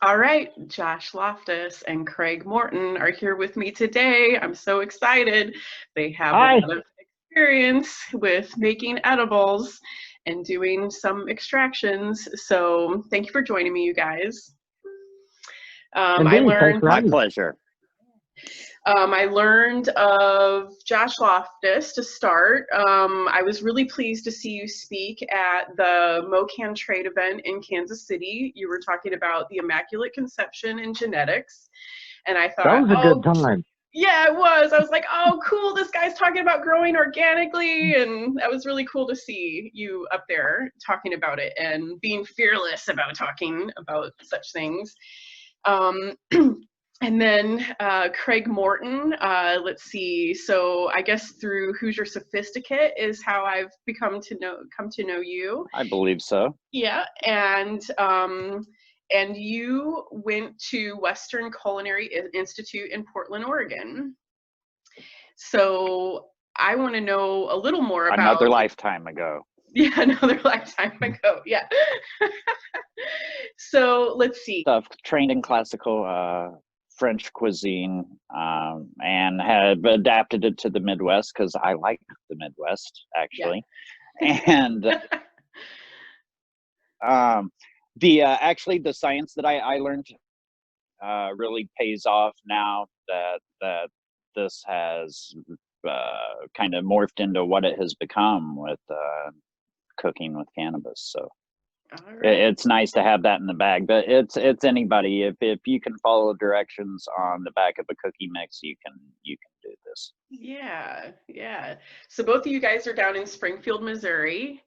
All right, Josh Loftis and Craig Morton are here with me today. I'm so excited. They have a Hi. lot of experience with making edibles and doing some extractions. So thank you for joining me, you guys. I Indeed. Thanks learned for My having me. pleasure. I learned of Josh Loftis to start. I was really pleased to see you speak at the MoCan trade event in Kansas City. You were talking about the Immaculate Conception and genetics. And I That thought, was a good oh, time. yeah, it was. I was like, oh, cool. This guy's talking about growing organically. And that was really cool to see you up there talking about it and being fearless about talking about such things. Um, And then Craig Morton, let's see. So I guess through Hoosier Sophisticate is how I've come to know you. I believe so. Yeah, and you went to Western Culinary Institute in Portland, Oregon. So I want to know a little more Another about lifetime ago. another lifetime ago. Yeah. So let's see. Stuff trained in classical French cuisine, and have adapted it to the Midwest because I like the Midwest Yeah. actually. And the actually the science that I learned really pays off now that this has kind of morphed into what it has become with cooking with cannabis. So All right. it's nice to have that in the bag, but it's anybody. If you can follow directions on the back of a cookie mix, you can do this. Yeah, yeah. So both of you guys are down in Springfield, Missouri,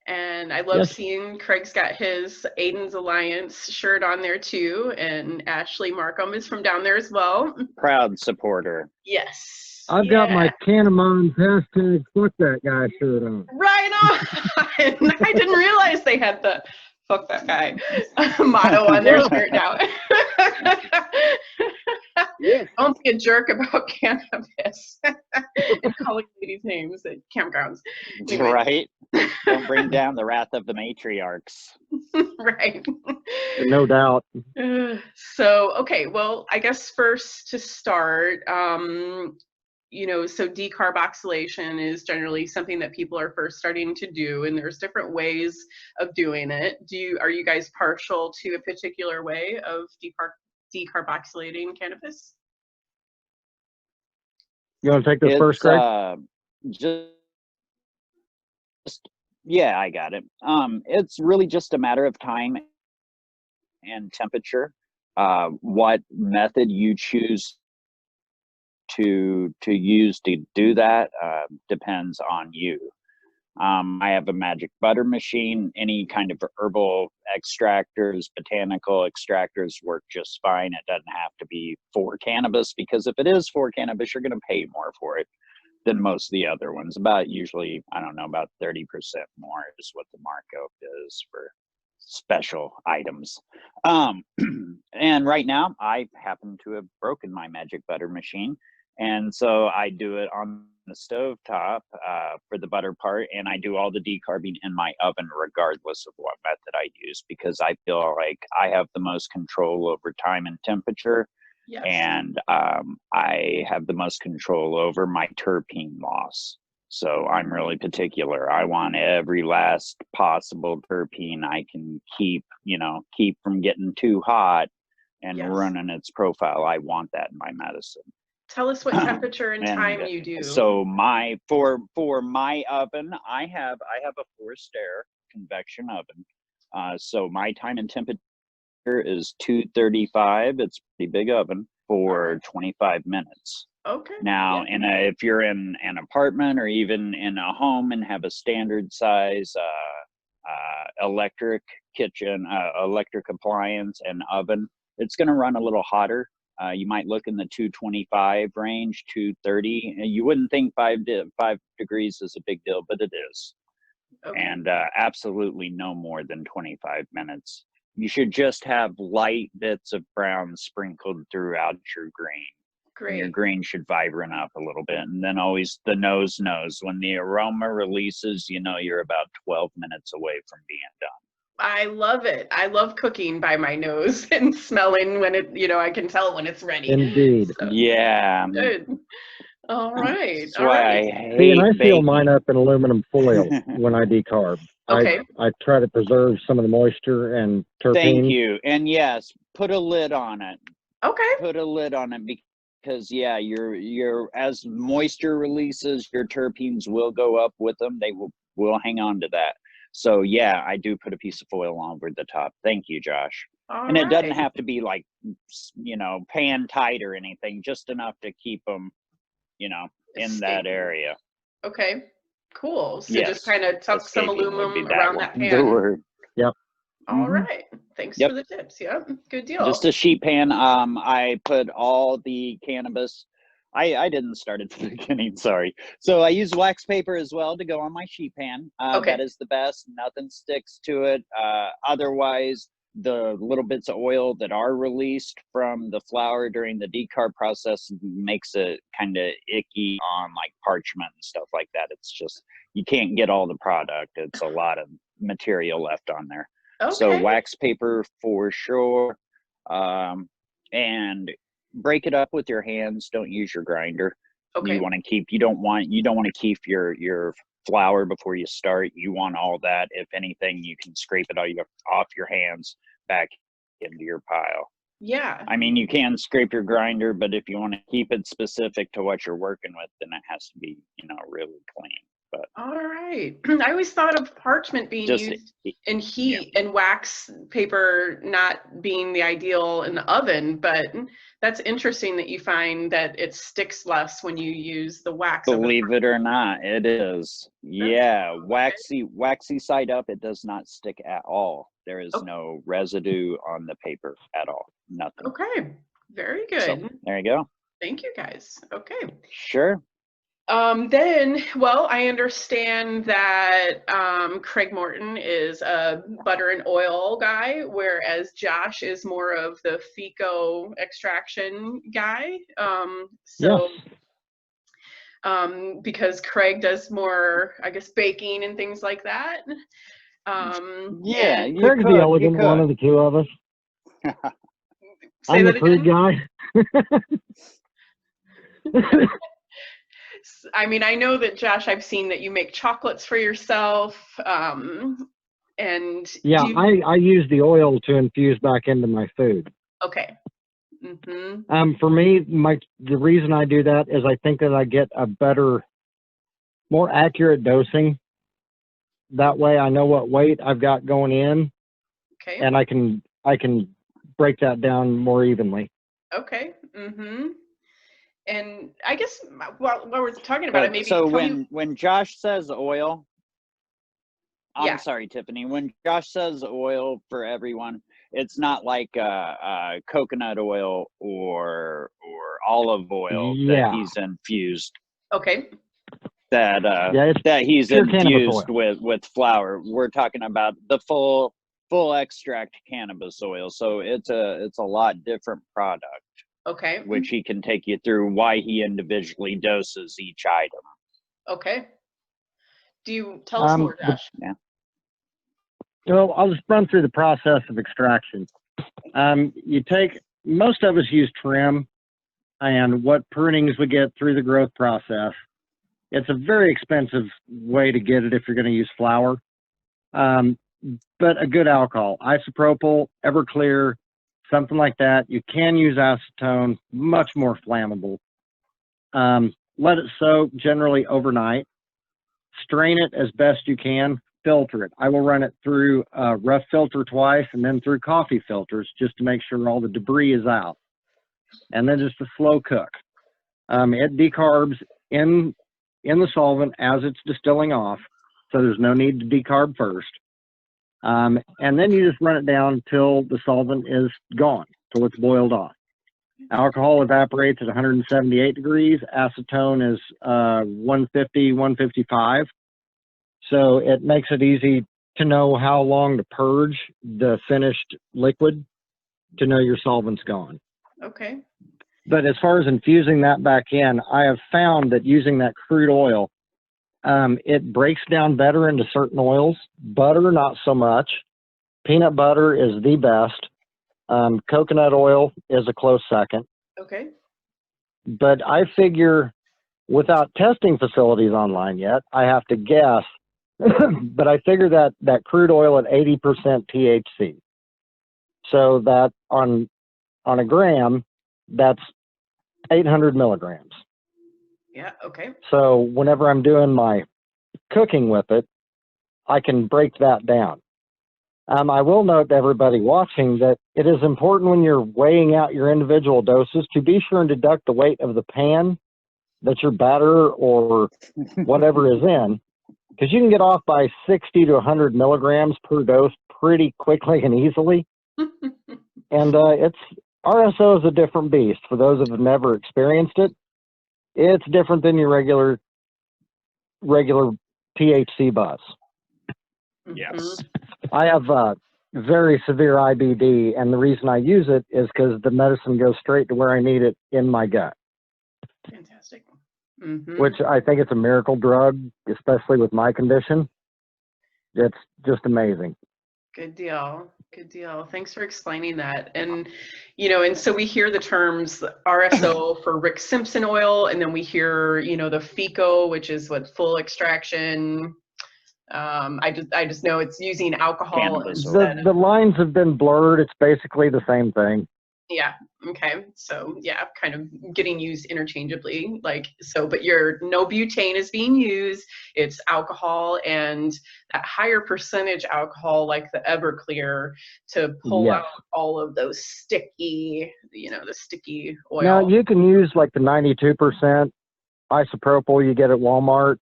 and I love Yes. seeing Craig's got his Aiden's Alliance shirt on there too, and Ashley Markham is from down there as well. Proud supporter. Yes, I've got my yeah, Cannamons hashtag fuck that guy shirt on. right on. I didn't realize they had the "fuck that guy" motto on their Yeah. shirt now. Yes. Don't be a jerk about cannabis and calling ladies names at campgrounds. Anyway. Right? Don't bring down the wrath of the matriarchs. Right. No doubt. So, okay, well, I guess first to start, so decarboxylation is generally something that people are first starting to do, and there's different ways of doing it. Are you guys partial to a particular way of decarboxylating cannabis? You want to take this first, It's Craig? just yeah, I got it. It's really just a matter of time and temperature. What method you choose to use to do that depends on you. I have a magic butter machine. Any kind of herbal extractors, botanical extractors work just fine. It doesn't have to be for cannabis, because if it is for cannabis, you're going to pay more for it than most of the other ones. About usually, I don't know, about 30% more is what the markup is for special items. And right now, I happen to have broken my magic butter machine. And so I do it on the stove top for the butter part, and I do all the decarbing in my oven regardless of what method I use, because I feel like I have the most control over time and temperature, Yes. and I have the most control over my terpene loss. So I'm really particular. I want every last possible terpene I can keep from getting too hot and Yes. ruining its profile. I want that in my medicine. Tell us what temperature and time And you do. so for my oven, I have a forced air convection oven. So my time and temperature is 235. It's a pretty big oven for 25 minutes. Okay. Now, Yeah. if you're in an apartment or even in a home and have a standard size electric kitchen, electric appliance and oven, it's going to run a little hotter. You might look in the 225 range, 230. You wouldn't think 5 degrees is a big deal, but it is. Okay. And absolutely no more than 25 minutes. You should just have light bits of brown sprinkled throughout your grain. And your Great. grain should vibrant up a little bit. And then always the nose. When the aroma releases, you're about 12 minutes away from being done. I love it. I love cooking by my nose and smelling when it, I can tell when it's ready. Indeed. So, Yeah. good. All right. That's All why right. I See, and hate I seal baking. mine up in aluminum foil when I decarb. Okay. I try to preserve some of the moisture and Thank terpenes. you. And yes, put a lid on it. Okay. Put a lid on it because yeah, your as moisture releases, your terpenes will go up with them. They will hang on to that. So yeah, I do put a piece of foil over the top. Thank you, Josh. All And it doesn't right. have to be like, pan tight or anything, just enough to keep them, in that Stable. area. Okay. Cool. So just Yes, kind of tuck some escaping would be aluminum that around one. that The pan. word. Yep. All right. Thanks Yep. for the tips. Yep. Good deal. Just a sheet pan. I put all the cannabis. I didn't start at the beginning, sorry. So I use wax paper as well to go on my sheet pan. Okay. That is the best. Nothing sticks to it. Otherwise, the little bits of oil that are released from the flower during the decarb process makes it kind of icky on like parchment and stuff like that. It's just, you can't get all the product. It's a lot of material left on there. So Okay. wax paper for sure. And break it up with your hands. Don't use your grinder. Okay. You don't want to keep your flour before you start. You want all that. If anything, you can scrape it off your hands back into your pile. Yeah. I mean, you can scrape your grinder, but if you want to keep it specific to what you're working with, then it has to be, really clean. But all right. I always thought of parchment being just used in heat and wax paper not being the ideal in the oven, but that's interesting that you find that it sticks less when you use the wax. believe it or not, it is. Yeah, waxy side up, it does not stick at all. There is no residue on the paper at all. Nothing. Okay. Very good. So, there you go. Thank you guys. Okay. Sure. Then, well, I understand that Craig Morton is a butter and oil guy, whereas Josh is more of the FECO extraction guy. Because Craig does more, I guess, baking and things like that. Yeah, Craig's the elegant one of the two of us. I'm the crude guy. I mean, I know that, Josh, I've seen that you make chocolates for yourself. And yeah, I use the oil to infuse back into my food. Okay. For me, the reason I do that is I think that I get a better, more accurate dosing. That way I know what weight I've got going in. Okay. And I can break that down more evenly. Okay. And I guess while we're talking about it, maybe so when Josh says oil, I'm sorry, Tiffany. When Josh says oil for everyone, it's not like coconut oil or olive oil that he's infused. Okay. That he's infused with flour. We're talking about the full extract cannabis oil. So it's a lot different product. Okay. Which he can take you through why he individually doses each item. Okay. Do you tell us more, Josh? Yeah. Well, I'll just run through the process of extraction. Most of us use trim and what prunings we get through the growth process. It's a very expensive way to get it if you're going to use flour. But a good alcohol, isopropyl, Everclear, something like that. You can use acetone, much more flammable. Let it soak generally overnight. Strain it as best you can. Filter it. I will run it through a rough filter twice and then through coffee filters just to make sure all the debris is out. And then just a slow cook. It decarbs in the solvent as it's distilling off, so there's no need to decarb first. And then you just run it down till the solvent is gone, till it's boiled off. Alcohol evaporates at 178 degrees. Acetone is 150, 155. So it makes it easy to know how long to purge the finished liquid to know your solvent's gone. Okay. But as far as infusing that back in, I have found that using that crude oil, it breaks down better into certain oils. Butter, not so much. Peanut butter is the best. Coconut oil is a close second. Okay. But I figure, without testing facilities online yet, I have to guess, but I figure that crude oil at 80% THC. So that on a gram, that's 800 milligrams. Yeah. Okay. So whenever I'm doing my cooking with it, I can break that down. I will note to everybody watching that it is important when you're weighing out your individual doses to be sure and deduct the weight of the pan that your batter or whatever is in, because you can get off by 60 to 100 milligrams per dose pretty quickly and easily. And RSO is a different beast. For those that have never experienced it, it's different than your regular THC buzz. Yes. I have very severe IBD, and the reason I use it is because the medicine goes straight to where I need it in my gut. Fantastic. Which I think it's a miracle drug, especially with my condition. It's just amazing. Good deal. Good deal. Thanks for explaining that. And, and so we hear the terms RSO for Rick Simpson oil, and then we hear, the FECO, which is what full extraction. I just know it's using alcohol. The lines have been blurred. It's basically the same thing. Yeah. Okay. So yeah, kind of getting used interchangeably, but no butane is being used. It's alcohol and that higher percentage alcohol, like the Everclear, to pull out all of those sticky, the sticky oil. Now you can use like the 92% isopropyl you get at Walmart.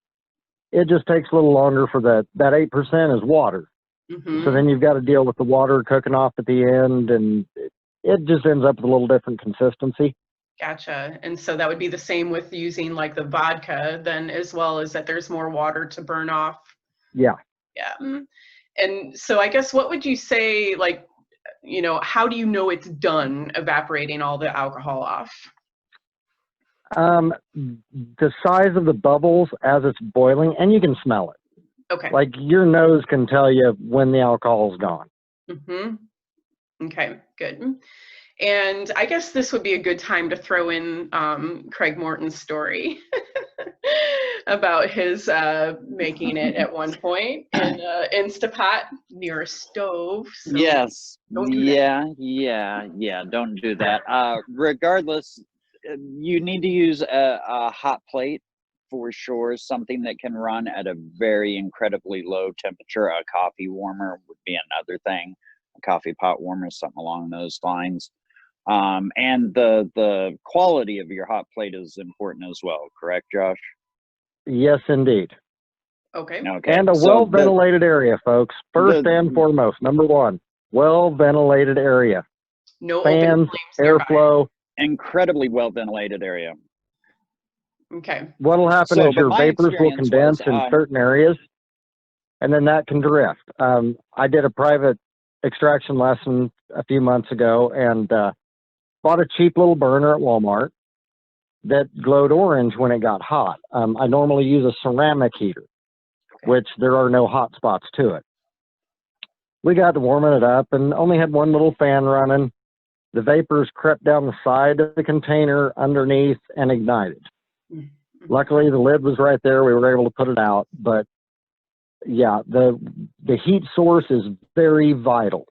It just takes a little longer for that 8% is water. So then you've got to deal with the water cooking off at the end, and it just ends up with a little different consistency. Gotcha. And so that would be the same with using like the vodka then, as well, as that there's more water to burn off. Yeah. Yeah. And so I guess what would you say, how do you know it's done evaporating all the alcohol off? The size of the bubbles as it's boiling, and you can smell it. Okay. Like your nose can tell you when the alcohol's gone. Okay, good. And I guess this would be a good time to throw in Craig Morton's story about his making it at one point in Instapot near a stove. So yes. Don't do that. Yeah. Don't do that. Regardless, you need to use a hot plate for sure. Something that can run at a very incredibly low temperature. A coffee warmer would be another thing. A coffee pot warmer, something along those lines. And the quality of your hot plate is important as well, correct, Josh? Yes, indeed. Okay. And a well-ventilated area, folks. First and foremost, number one, well-ventilated area. No fans, airflow. Incredibly well-ventilated area. Okay. What'll happen is your vapors will condense in certain areas, and then that can drift. I did a private extraction lesson a few months ago and bought a cheap little burner at Walmart that glowed orange when it got hot. I normally use a ceramic heater, which there are no hot spots to it. We got to warming it up and only had one little fan running. The vapors crept down the side of the container underneath and ignited. Luckily, the lid was right there. We were able to put it out. But yeah, the heat source is very vital.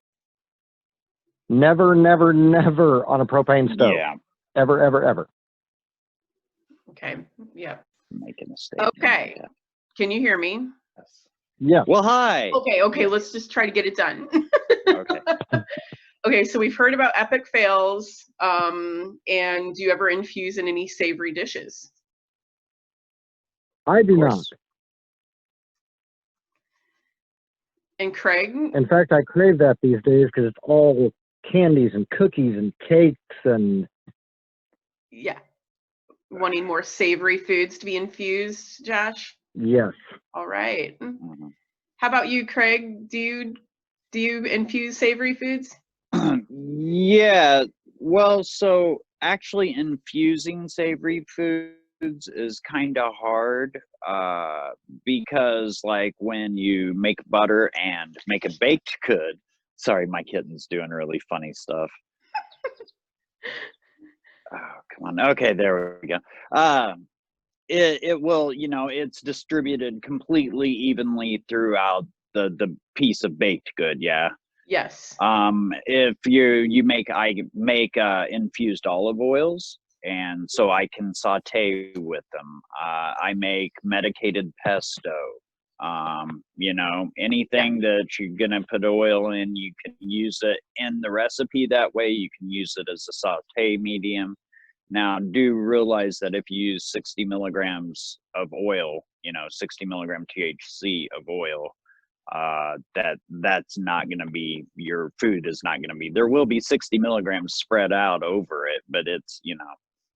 Never, never, never on a propane stove. Yeah. Ever, ever, ever. Okay. Yeah. Making a statement. Okay. Can you hear me? Yeah. Well, hi. Okay. Let's just try to get it done. Okay. Okay, so we've heard about epic fails. And do you ever infuse in any savory dishes? I do not. And Craig? In fact, I crave that these days because it's all candies and cookies and cakes and... Yeah. Wanting more savory foods to be infused, Josh? Yes. All right. How about you, Craig? Do you infuse savory foods? Yeah. Well, so actually infusing savory foods is kind of hard because like when you make butter and make a baked good, Sorry, my kitten's doing really funny stuff. Oh, come on. Okay, there we go. It will, you know, it's distributed completely evenly throughout the piece of baked good. Yeah. Yes. If I make infused olive oils, and so I can saute with them. I make medicated pesto. You know, anything that you're gonna put oil in, you can use it in the recipe that way. You can use it as a saute medium. Now, do realize that if you use 60 milligrams of oil, you know, 60 milligram THC of oil, that's not going to be, your food is not going to be, there will be 60 milligrams spread out over it, but it's, you know,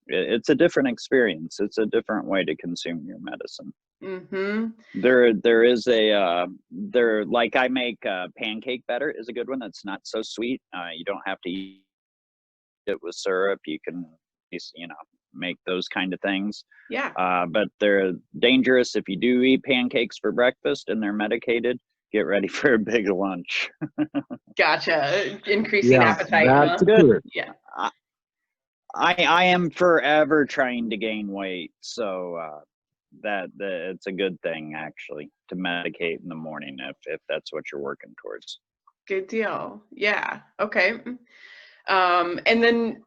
it's a different experience. It's a different way to consume your medicine. Mm-hmm. There is like I make pancake batter is a good one. That's not so sweet. You don't have to eat it with syrup. You can, you know, make those kind of things. Yeah. But they're dangerous if you do eat pancakes for breakfast and they're medicated. Get ready for a big lunch. Gotcha. Increasing appetite. That's huh? good. Yeah. I am forever trying to gain weight, so that it's a good thing actually to medicate in the morning if that's what you're working towards. Good deal. Yeah. Okay. And then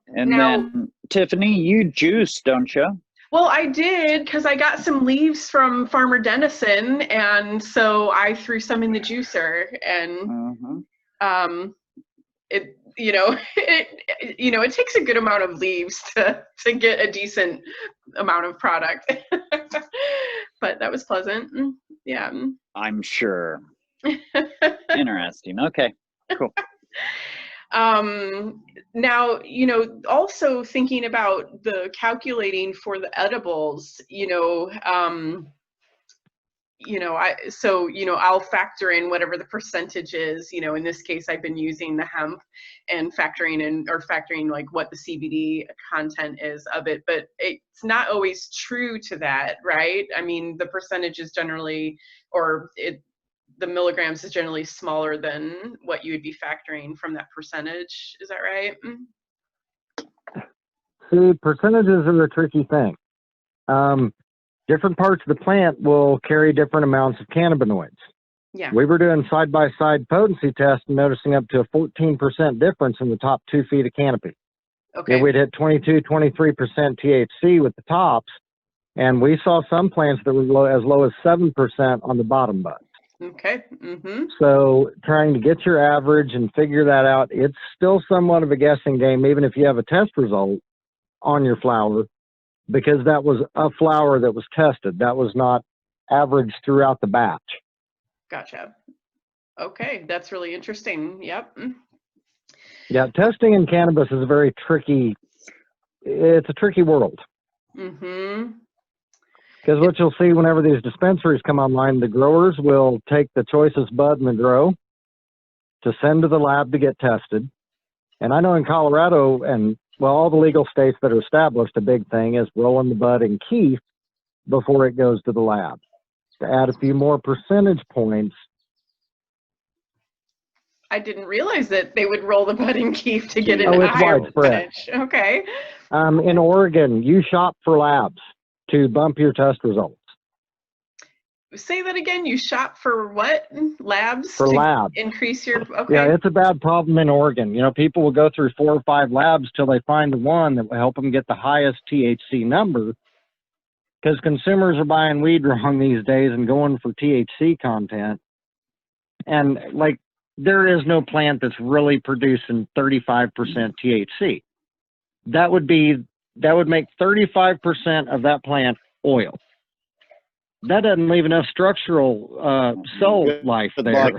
Tiffany, you juice, don't you? Well, I did, because I got some leaves from Farmer Dennison, and so I threw some in the juicer, and it, you know, it takes a good amount of leaves to get a decent amount of product. But that was pleasant. Yeah. I'm sure. Interesting. Okay, cool. Now, you know, also thinking about the calculating for the edibles, I'll factor in whatever the percentage is, you know, in this case, I've been using the hemp and factoring like what the CBD content is of it, but it's not always true to that, right? I mean, the percentage is generally, the milligrams is generally smaller than what you would be factoring from that percentage. Is that right? See, percentages are a tricky thing. Different parts of the plant will carry different amounts of cannabinoids. Yeah. We were doing side-by-side potency tests and noticing up to a 14% difference in the top 2 feet of canopy. Okay. And we'd hit 22, 23% THC with the tops, and we saw some plants that were as low as 7% on the bottom buds. Okay. Mm-hmm. So trying to get your average and figure that out, it's still somewhat of a guessing game, even if you have a test result on your flower, because that was a flower that was tested. That was not averaged throughout the batch. Gotcha. Okay, that's really interesting. Yep. Yeah, testing in cannabis is it's a tricky world. Mm-hmm. Because what you'll see whenever these dispensaries come online, the growers will take the choicest bud in the grow to send to the lab to get tested. And I know in Colorado and, well, all the legal states that are established, a big thing is rolling the bud in keef before it goes to the lab to add a few more percentage points. I didn't realize that they would roll the bud in keef to get Oh, a it's higher widespread. percentage. Okay. In Oregon, you shop for labs to bump your test results. Say that again. You shop for what? Labs? For labs. Increase your, okay. Yeah, it's a bad problem in Oregon. You know, people will go through 4 or 5 labs till they find the one that will help them get the highest THC number, because consumers are buying weed wrong these days and going for THC content. And like, there is no plant that's really producing 35% THC. That would make 35% of that plant oil. That doesn't leave enough structural cell life there. Luck.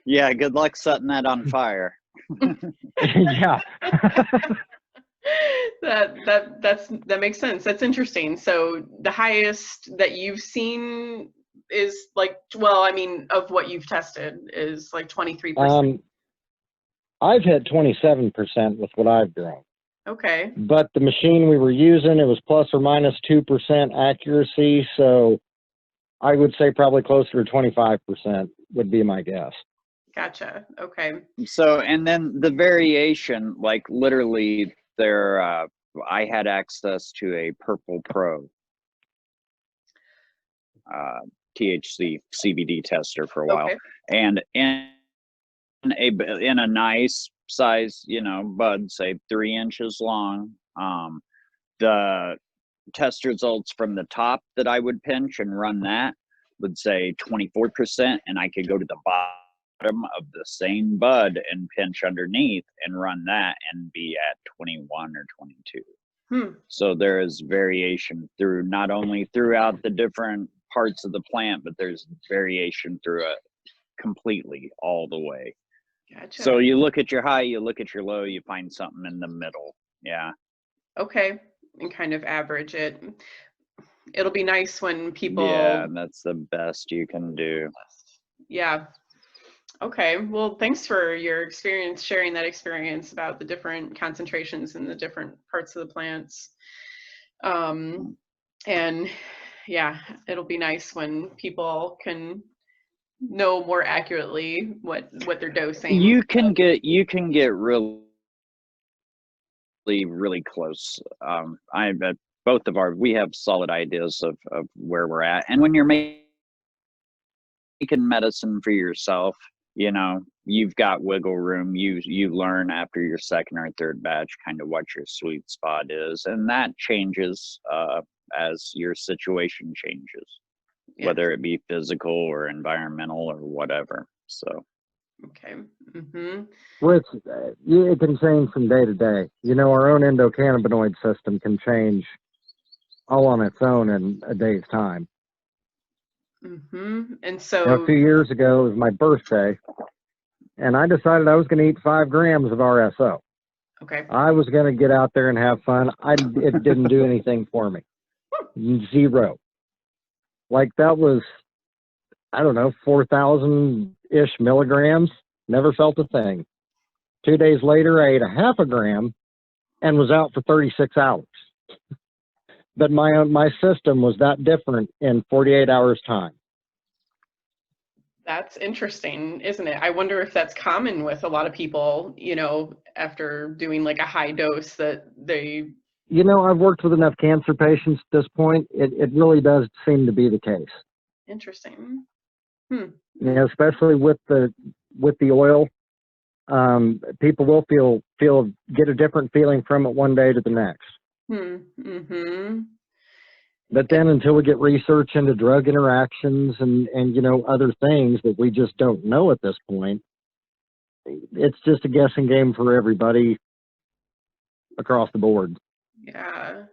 Yeah, good luck setting that on fire. Yeah. That makes sense. That's interesting. So the highest that you've seen is like, well, I mean, of what you've tested is like 23%. I've hit 27% with what I've grown. Okay. But the machine we were using, it was plus or minus 2% accuracy. So I would say probably closer to 25% would be my guess. Gotcha. Okay. So, and then the variation, like literally there, I had access to a Purple Pro THC CBD tester for a while, Okay. and in a nice size, you know, bud, say 3 inches long, the test results from the top that I would pinch and run that would say 24%, and I could go to the bottom of the same bud and pinch underneath and run that and be at 21 or 22. So there is variation through not only throughout the different parts of the plant, but there's variation through it completely all the way. Gotcha. So you look at your high, you look at your low, you find something in the middle. Yeah. Okay. And kind of average it. It'll be nice when people. Yeah, that's the best you can do. Yeah. Okay. Well, thanks for your experience, sharing that experience about the different concentrations in the different parts of the plants. And yeah, it'll be nice when people can know more accurately what they're dosing. You can get really close. I bet both of we have solid ideas of where we're at. And when you're making medicine for yourself, you know, you've got wiggle room. You learn after your second or third batch kind of what your sweet spot is, and that changes as your situation changes, whether it be physical or environmental or whatever. So. Okay. Well, it can change from day to day. You know, our own endocannabinoid system can change all on its own in a day's time. And so, you know, a few years ago, it was my birthday, and I decided I was going to eat 5 grams of RSO. Okay. I was going to get out there and have fun. It didn't do anything for me. Zero. Like that was, I don't know, 4,000-ish milligrams. Never felt a thing. 2 days later, I ate a half a gram and was out for 36 hours. But my system was that different in 48 hours time. That's interesting, isn't it? I wonder if that's common with a lot of people, you know, after doing like a high dose that they. You know, I've worked with enough cancer patients at this point. It really does seem to be the case. Interesting. You know, especially with the oil, people will get a different feeling from it one day to the next. But then until we get research into drug interactions and you know, other things that we just don't know at this point, it's just a guessing game for everybody across the board. Yeah.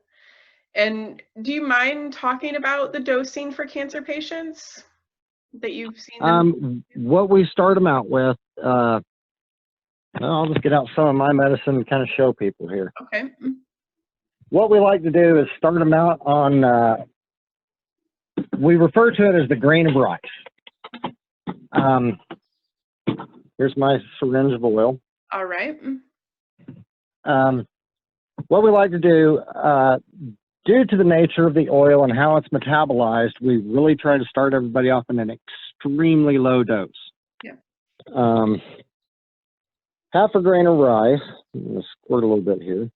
And do you mind talking about the dosing for cancer patients that you've seen them? What we start them out with, I'll just get out some of my medicine and kind of show people here. Okay. What we like to do is start them out on, we refer to it as the grain of rice. Here's my syringe of oil. All right. What we like to do, due to the nature of the oil and how it's metabolized, we really try to start everybody off in an extremely low dose. Yeah. Half a grain of rice. I'm going to squirt a little bit here.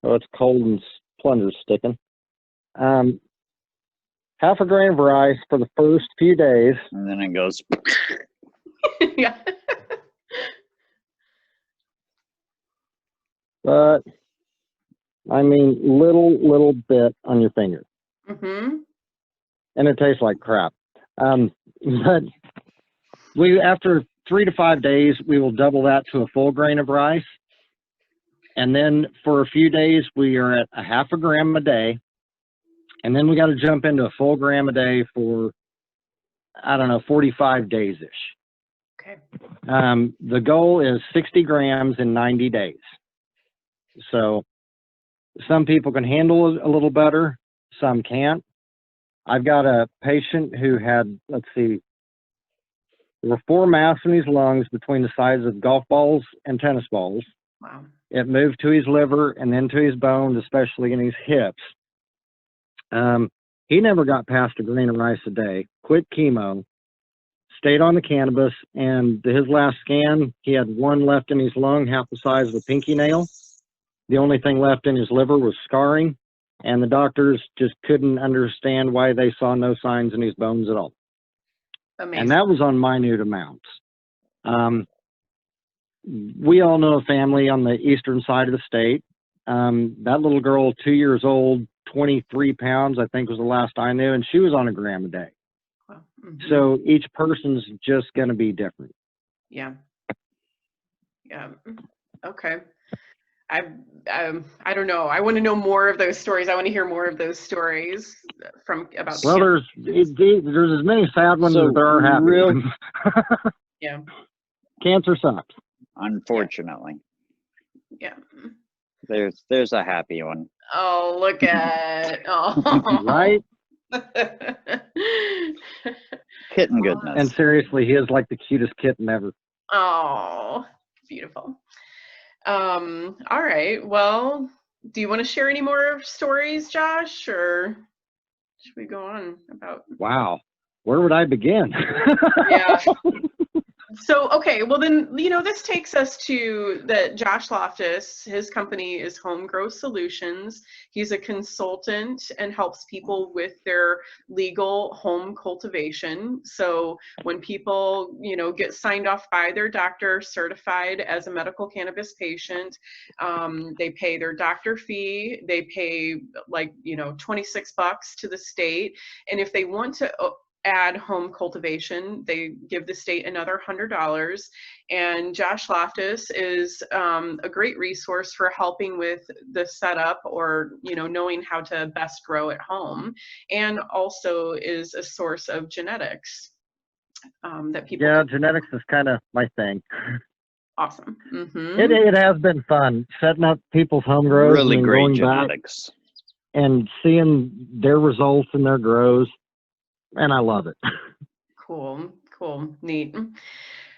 Oh, it's cold and plunger's sticking. Half a grain of rice for the first few days. And then it goes. Yeah. But, I mean, little bit on your finger. And it tastes like crap. But after 3 to 5 days, we will double that to a full grain of rice. And then for a few days, we are at a half a gram a day. And then we got to jump into a full gram a day for, I don't know, 45 days-ish. Okay. The goal is 60 grams in 90 days. So some people can handle it a little better, some can't. I've got a patient who had, let's see, there were 4 mass in his lungs between the size of golf balls and tennis balls. Wow. It moved to his liver and then to his bones, especially in his hips. He never got past a grain of rice a day, quit chemo, stayed on the cannabis, and his last scan, he had one left in his lung, half the size of a pinky nail. The only thing left in his liver was scarring, and the doctors just couldn't understand why they saw no signs in his bones at all. Amazing. And that was on minute amounts. We all know a family on the eastern side of the state. That little girl, 2 years old, 23 pounds, I think was the last I knew, and she was on a gram a day. Wow. So each person's just going to be different. Yeah. Yeah. Okay. I don't know. I want to know more of those stories. I want to hear more of those stories about. Well, there's as many sad ones as there are happy ones. Yeah. Cancer sucks. Unfortunately. Yeah. There's a happy one. Oh, look at Right? Kitten goodness. And seriously, he is like the cutest kitten ever. Oh, beautiful. All right. Well, do you want to share any more stories, Josh, or should we go on about? Wow. Where would I begin? Yeah. So, okay, well then, this takes us to that Josh Loftis, his company is Home Grow Solutions. He's a consultant and helps people with their legal home cultivation. So when people, get signed off by their doctor, certified as a medical cannabis patient, they pay their doctor fee, they pay like, $26 to the state. And if they want to add home cultivation, they give the state another $100. And Josh Loftis is a great resource for helping with the setup or knowing how to best grow at home, and also is a source of genetics that people. Yeah, genetics is kind of my thing. Awesome. Mm-hmm. It has been fun setting up people's home grows, Really and great going genetics. back and seeing their results in their grows. And I love it. Cool, neat.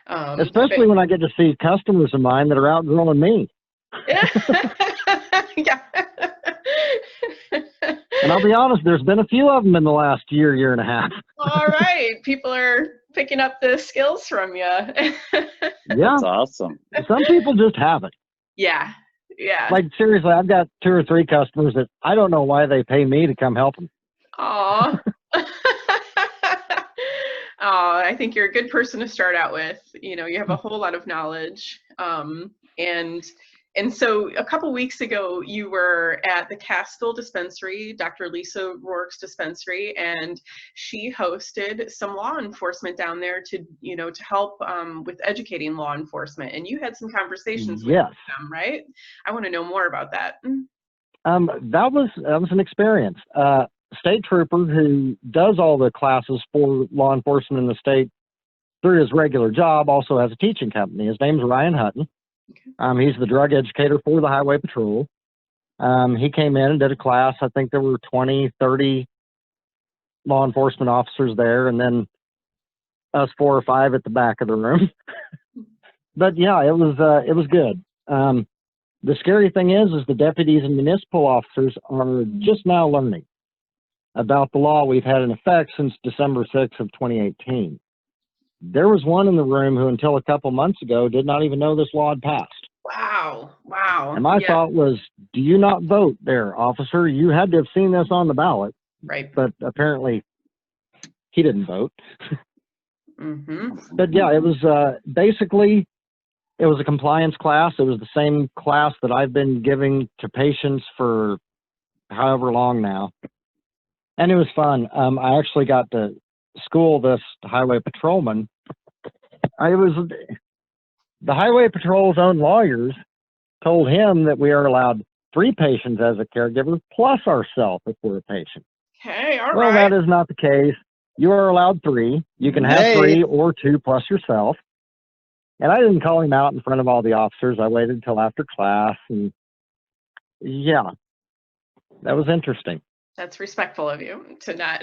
Especially when I get to see customers of mine that are outgrowing me. Yeah. And I'll be honest, there's been a few of them in the last year and a half. All right, people are picking up the skills from you. Yeah, that's awesome. Some people just have it. Yeah. Like seriously, I've got 2 or 3 customers that I don't know why they pay me to come help them. Aw. Oh, I think you're a good person to start out with. You have a whole lot of knowledge. And so a couple weeks ago, you were at the Catskill dispensary, Dr. Lisa Rourke's dispensary, and she hosted some law enforcement down there to help with educating law enforcement. And you had some conversations with them, right? I want to know more about that. That was an experience. State trooper who does all the classes for law enforcement in the state through his regular job also has a teaching company. His name's Ryan Hutton. Okay. He's the drug educator for the Highway Patrol. He came in and did a class. I think there were 20, 30 law enforcement officers there, and then us 4 or 5 at the back of the room. But yeah, it was good. The scary thing is the deputies and municipal officers are just now learning about the law we've had in effect since December 6th of 2018. There was one in the room who until a couple months ago did not even know this law had passed. Wow. And my thought was, do you not vote there, officer? You had to have seen this on the ballot. Right. But apparently he didn't vote. Mm-hmm. But yeah, it was basically, it was a compliance class. It was the same class that I've been giving to patients for however long now. And it was fun. I actually got to school this highway patrolman. The highway patrol's own lawyers told him that we are allowed 3 patients as a caregiver plus ourselves if we're a patient. Okay, all right. Well, that is not the case. You are allowed 3. You can have 3 or 2 plus yourself. And I didn't call him out in front of all the officers. I waited until after class. And yeah, that was interesting. That's respectful of you to not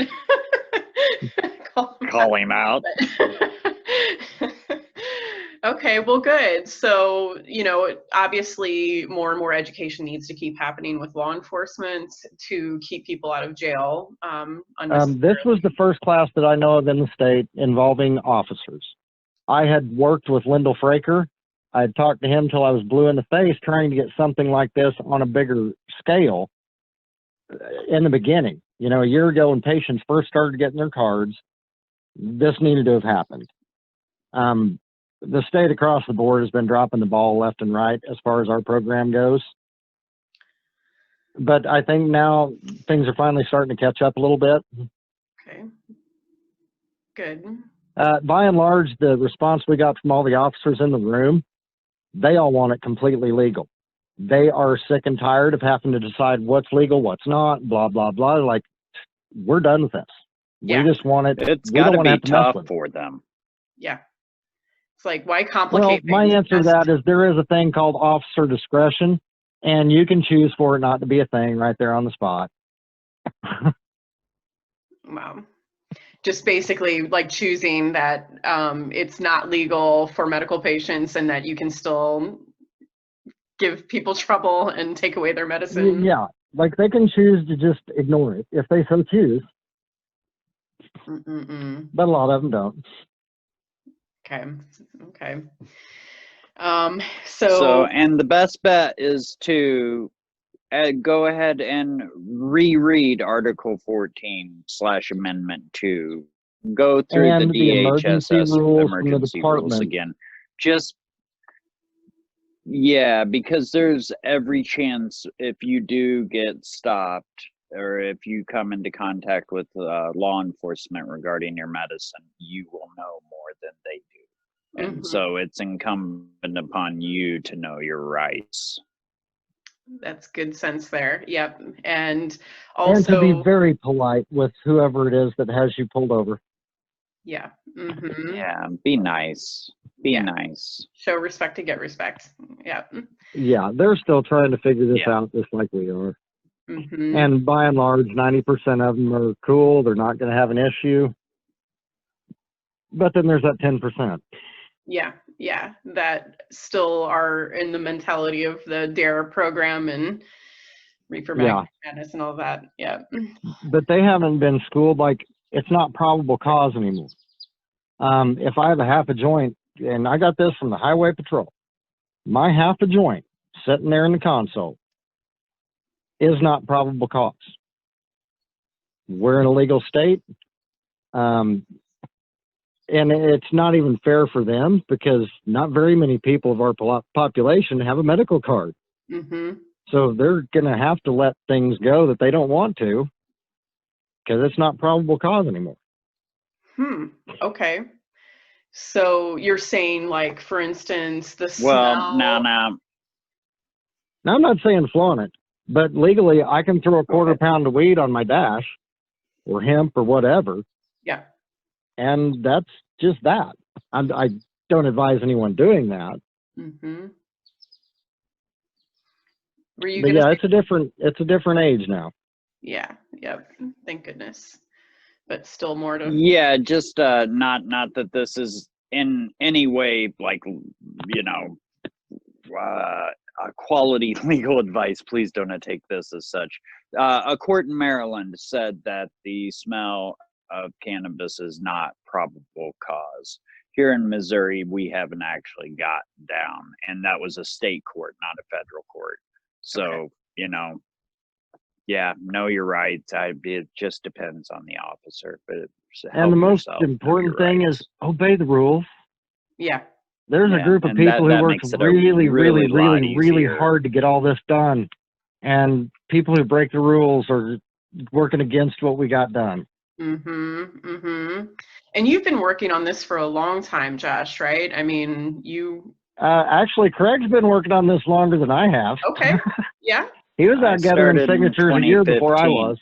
call him out. Okay, well, good. So, obviously more and more education needs to keep happening with law enforcement to keep people out of jail. This was the first class that I know of in the state involving officers. I had worked with Lyndall Fraker. I had talked to him till I was blue in the face trying to get something like this on a bigger scale in the beginning. A year ago when patients first started getting their cards, this needed to have happened. The state across the board has been dropping the ball left and right as far as our program goes. But I think now things are finally starting to catch up a little bit. Okay, good. By and large, the response we got from all the officers in the room, they all want it completely legal. They are sick and tired of having to decide what's legal, what's not, blah, blah, blah. Like, we're done with this. Yeah. We just want it. It's We got don't to want be to have to mess tough with it. for them. Yeah. It's like, why Well, complicate my things? answer to Just- that is there is a thing called officer discretion, and you can choose for it not to be a thing right there on the spot. Wow. Just basically like choosing that it's not legal for medical patients and that you can still give people trouble and take away their medicine. Yeah, like they can choose to just ignore it if they so choose, Mm-mm-mm. but a lot of them don't. Okay. So, and the best bet is to go ahead and reread Article 14/Amendment 2. Go through And the emergency DHSS rules from the emergency rules department. again. Yeah, because there's every chance if you do get stopped or if you come into contact with law enforcement regarding your medicine, you will know more than they do. And so it's incumbent upon you to know your rights. That's good sense there. Yep. And also, and to be very polite with whoever it is that has you pulled over. yeah. Mm-hmm. Yeah, be nice. Be nice. Show respect to get respect. Yeah. Yeah, they're still trying to figure this Yeah. out just like we are. Mm-hmm. And by and large, 90% of them are cool. They're not going to have an issue. But then there's that 10%. Yeah, that still are in the mentality of the DARE program and reefer madness and all that. Yeah. But they haven't been schooled. Like, it's not probable cause anymore. If I have a half a joint, and I got this from the highway patrol, my half a joint sitting there in the console is not probable cause. We're in a legal state. And it's not even fair for them because not very many people of our population have a medical card. Mm-hmm. So they're going to have to let things go that they don't want to because it's not probable cause anymore. Okay. So you're saying, like, for instance, the Well, smell. now. Now, I'm not saying flaunt it, but legally I can throw a quarter pound of weed on my dash or hemp or whatever. Yeah. And that's just that. I don't advise anyone doing that. Mm-hmm. Were you But gonna yeah, say- it's a different age now. Yeah. Yep. Thank goodness. But still more to. Yeah, just not that this is in any way like quality legal advice. Please don't take this as such. A court in Maryland said that the smell of cannabis is not probable cause. Here in Missouri, we haven't actually got down, and that was a state court, not a federal court. So, yeah, know your rights. It just depends on the officer, but And the most important thing is obey the rules. Yeah. There's a group of people who work really hard to get all this done. And people who break the rules are working against what we got done. And you've been working on this for a long time, Josh, right? I mean, you... Actually, Craig's been working on this longer than I have. Okay, yeah. He was out gathering signatures a year before I was.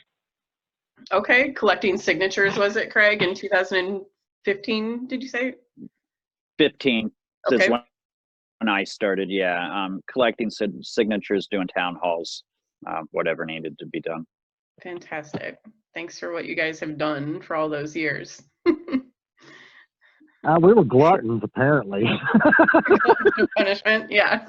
Okay, collecting signatures, was it, Craig, in 2015, did you say? 15 okay. is when I started, collecting signatures, doing town halls, whatever needed to be done. Fantastic. Thanks for what you guys have done for all those years. We were gluttons, apparently. Punishment, yeah.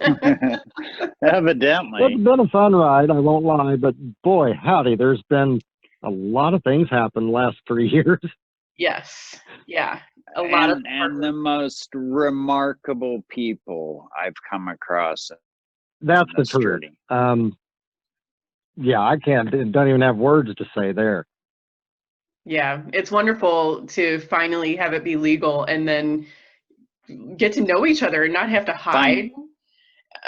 Evidently. It's been a fun ride, I won't lie, but boy, howdy, there's been a lot of things happen the last 3 years. Yes, yeah. A lot of and the most remarkable people I've come across. That's the this truth. journey. Yeah, I don't even have words to say there. Yeah, it's wonderful to finally have it be legal and then get to know each other and not have to hide.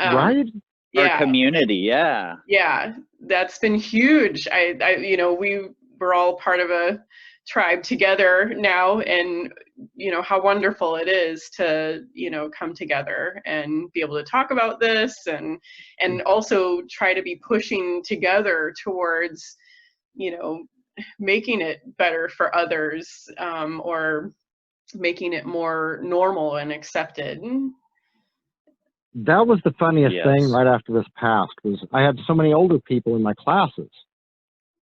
Right? Yeah. Our community, yeah. Yeah, that's been huge. You know, we're all part of a tribe together now, and you know how wonderful it is to, you know, come together and be able to talk about this, and also try to be pushing together towards, you know, making it better for others, or making it more normal and accepted. That was the funniest Yes. thing right after this passed, was I had so many older people in my classes.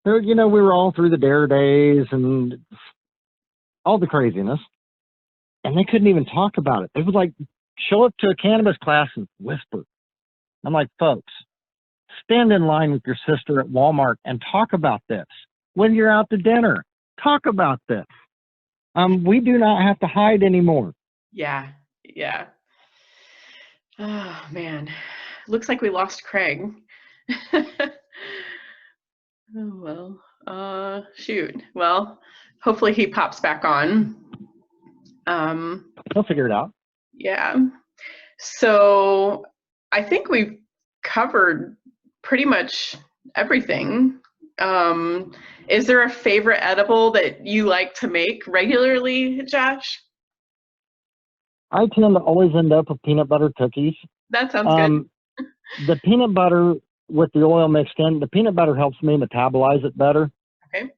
So, you know, we were all through the DARE days and all the craziness, and they couldn't even talk about it. They would like show up to a cannabis class and whisper. I'm like, folks, stand in line with your sister at Walmart and talk about this. When you're out to dinner, talk about this. We do not have to hide anymore. Yeah, yeah. Oh man, looks like we lost Craig. Oh well, shoot. Well, hopefully he pops back on. He'll figure it out. Yeah. So I think we've covered pretty much everything. Is there a favorite edible that you like to make regularly, Josh? I tend to always end up with peanut butter cookies. That sounds good. The peanut butter with the oil mixed in, the peanut butter helps me metabolize it better. Okay.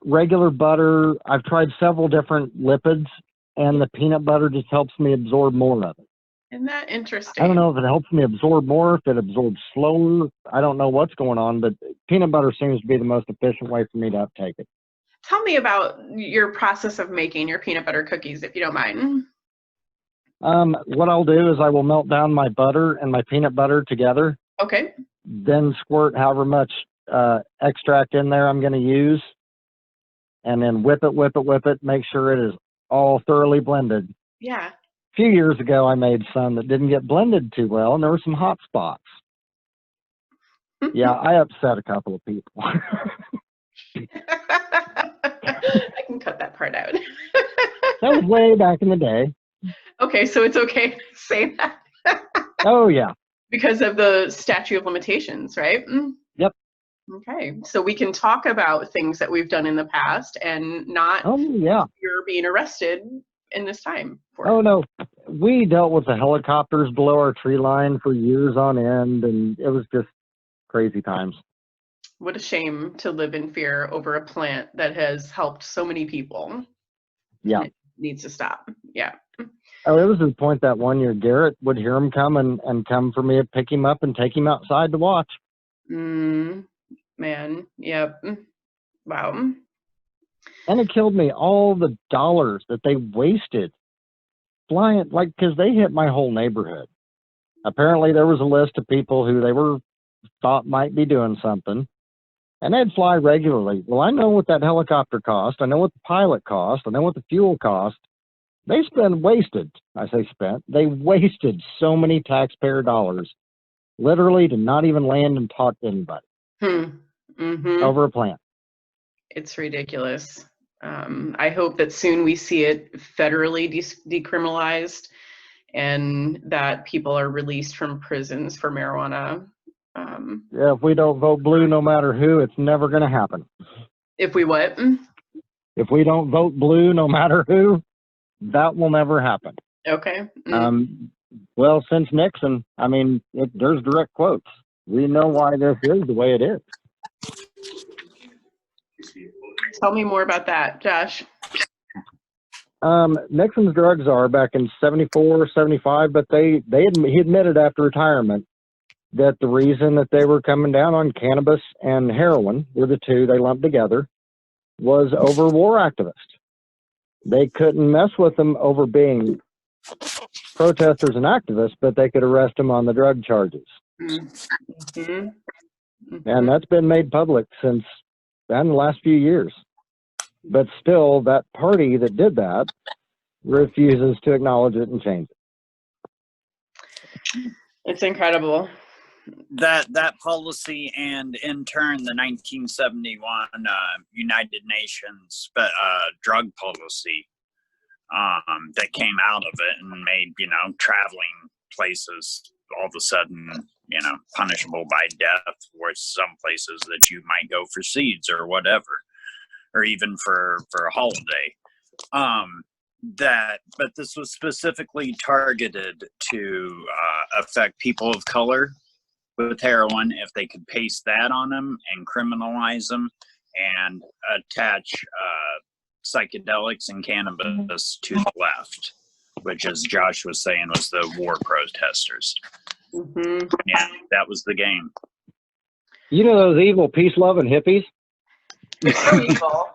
Regular butter, I've tried several different lipids, and the peanut butter just helps me absorb more of it. Isn't that interesting? I don't know if it helps me absorb more, if it absorbs slower. I don't know what's going on, but peanut butter seems to be the most efficient way for me to uptake it. Tell me about your process of making your peanut butter cookies, if you don't mind. What I'll do is I will melt down my butter and my peanut butter together. Okay. Then squirt however much extract in there I'm going to use, and then whip it, make sure it is all thoroughly blended. Yeah. A few years ago, I made some that didn't get blended too well, and there were some hot spots. Yeah, I upset a couple of people. I can cut that part out. That was way back in the day. Okay, so it's okay to say that. Oh, yeah. Because of the statute of limitations, right? Yep. Okay, so we can talk about things that we've done in the past and not you're being arrested in this time. Oh, no. We dealt with the helicopters below our tree line for years on end, and it was just crazy times. What a shame to live in fear over a plant that has helped so many people. Yeah. It needs to stop. Yeah. Oh, it was to the point that one year Garrett would hear him come and come for me to pick him up and take him outside to watch. Man, yep. Wow. And it killed me, all the dollars that they wasted flying, like, because they hit my whole neighborhood. Apparently there was a list of people who they were thought might be doing something, and they'd fly regularly. Well, I know what that helicopter cost. I know what the pilot cost. I know what the fuel cost. They wasted so many taxpayer dollars, literally, to not even land and talk to anybody over a plant. It's ridiculous. I hope that soon we see it federally decriminalized, and that people are released from prisons for marijuana. Yeah, if we don't vote blue, no matter who, it's never going to happen. If we what? If we don't vote blue, no matter who, that will never happen. Okay. Well, since Nixon, I mean, there's direct quotes. We know why this is the way it is. Tell me more about that, Josh. Nixon's drug czar back in 74, 75, but he admitted after retirement that the reason that they were coming down on cannabis and heroin, were the two they lumped together, was over war activists. They couldn't mess with them over being protesters and activists, but they could arrest them on the drug charges. Mm-hmm. Mm-hmm. And that's been made public since in the last few years. But still, that party that did that refuses to acknowledge it and change it. It's incredible. That policy, and in turn the 1971 United Nations drug policy that came out of it and made, you know, traveling places all of a sudden, you know, punishable by death, or some places that you might go for seeds or whatever, or even for a holiday. But this was specifically targeted to affect people of color with heroin, if they could paste that on them and criminalize them and attach psychedelics and cannabis to the left, which, as Josh was saying, was the war protesters. Mm-hmm. Yeah, that was the game. You know those evil peace-loving hippies? They're so evil.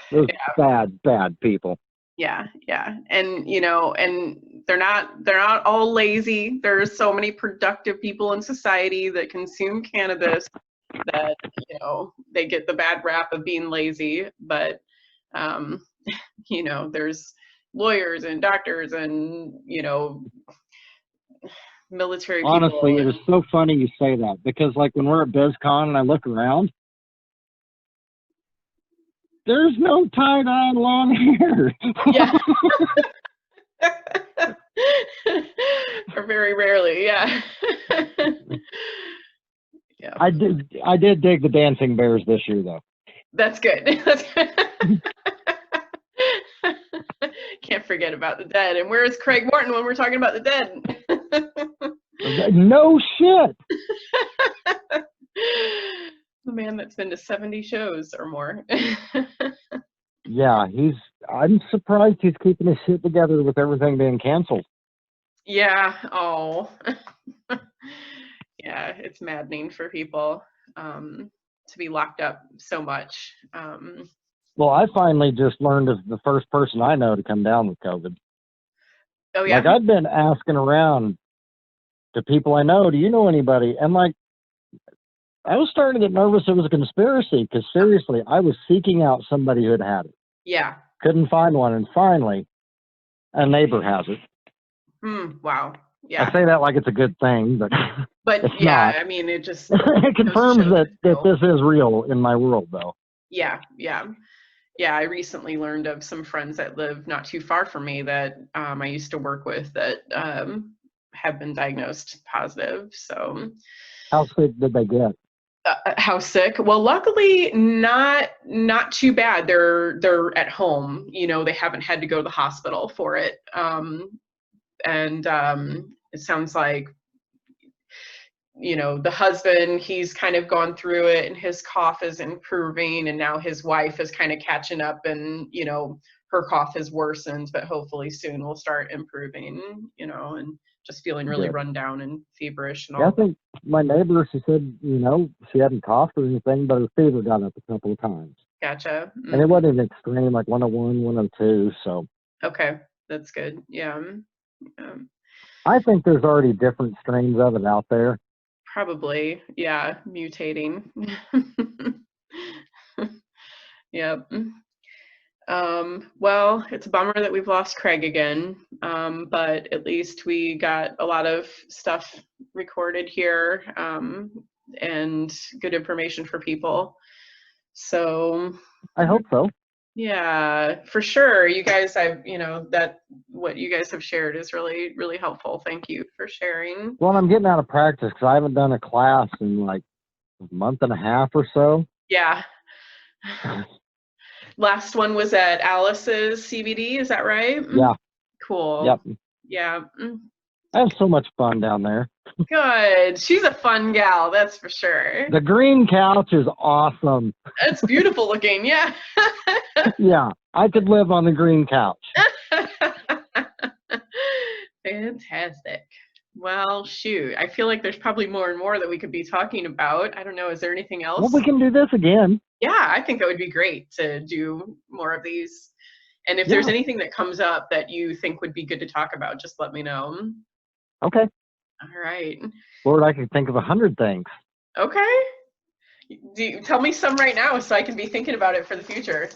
Those bad people. Yeah, and you know, and they're not all lazy. There's so many productive people in society that consume cannabis that, you know, they get the bad rap of being lazy, but you know, there's lawyers and doctors and, you know, military people. Honestly, it is so funny you say that, because like when we're at BizCon and I look around, there's no tie-dye long hair. Yeah. Or very rarely, yeah. Yeah. I did dig the dancing bears this year, though. That's good. That's good. Can't forget about the dead. And where is Craig Morton when we're talking about the dead? No shit. The man that's been to 70 shows or more. Yeah, I'm surprised he's keeping his shit together with everything being canceled. Yeah. Oh. Yeah, it's maddening for people to be locked up so much. Well, I finally just learned as the first person I know to come down with COVID. Oh, yeah? Like, I've been asking around to people I know, do you know anybody? And like, I was starting to get nervous it was a conspiracy, because seriously, I was seeking out somebody who had it. Yeah. Couldn't find one, and finally, a neighbor has it. Wow. Yeah. I say that like it's a good thing, but it's yeah, not. I mean, it just it confirms that this is real in my world, though. Yeah. I recently learned of some friends that live not too far from me that I used to work with that have been diagnosed positive. So, how sick did they get? How sick? Well, luckily not too bad. They're at home. You know, they haven't had to go to the hospital for it. And it sounds like, you know, the husband, he's kind of gone through it and his cough is improving, and now his wife is kind of catching up, and, you know, her cough has worsened, but hopefully soon will start improving, you know, and just feeling really run down and feverish and all. Yeah, I think my neighbor, she said, you know, she hadn't coughed or anything, but her fever got up a couple of times. Gotcha. Mm-hmm. And it wasn't extreme, like 101, 102, so. Okay, that's good. Yeah. I think there's already different strains of it out there. Probably, yeah, mutating. Yep. Well, it's a bummer that we've lost Craig again, but at least we got a lot of stuff recorded here, and good information for people. So I hope so. Yeah, for sure. You guys, that what you guys have shared is really, really helpful. Thank you for sharing. Well, I'm getting out of practice because I haven't done a class in like a month and a half or so. Yeah. Last one was at Alice's CBD, is that right? Yeah. Cool. Yep. Yeah. I have so much fun down there. Good. She's a fun gal, that's for sure. The green couch is awesome. It's beautiful looking, yeah. Yeah, I could live on the green couch. Fantastic. Well, shoot. I feel like there's probably more and more that we could be talking about. I don't know. Is there anything Well, else? we can do this again. Yeah, I think that would be great to do more of these. And if there's Yeah. anything that comes up that you think would be good to talk about, just let me know. Okay. All right. Lord, I could think of 100 things. Okay. Tell me some right now so I can be thinking about it for the future.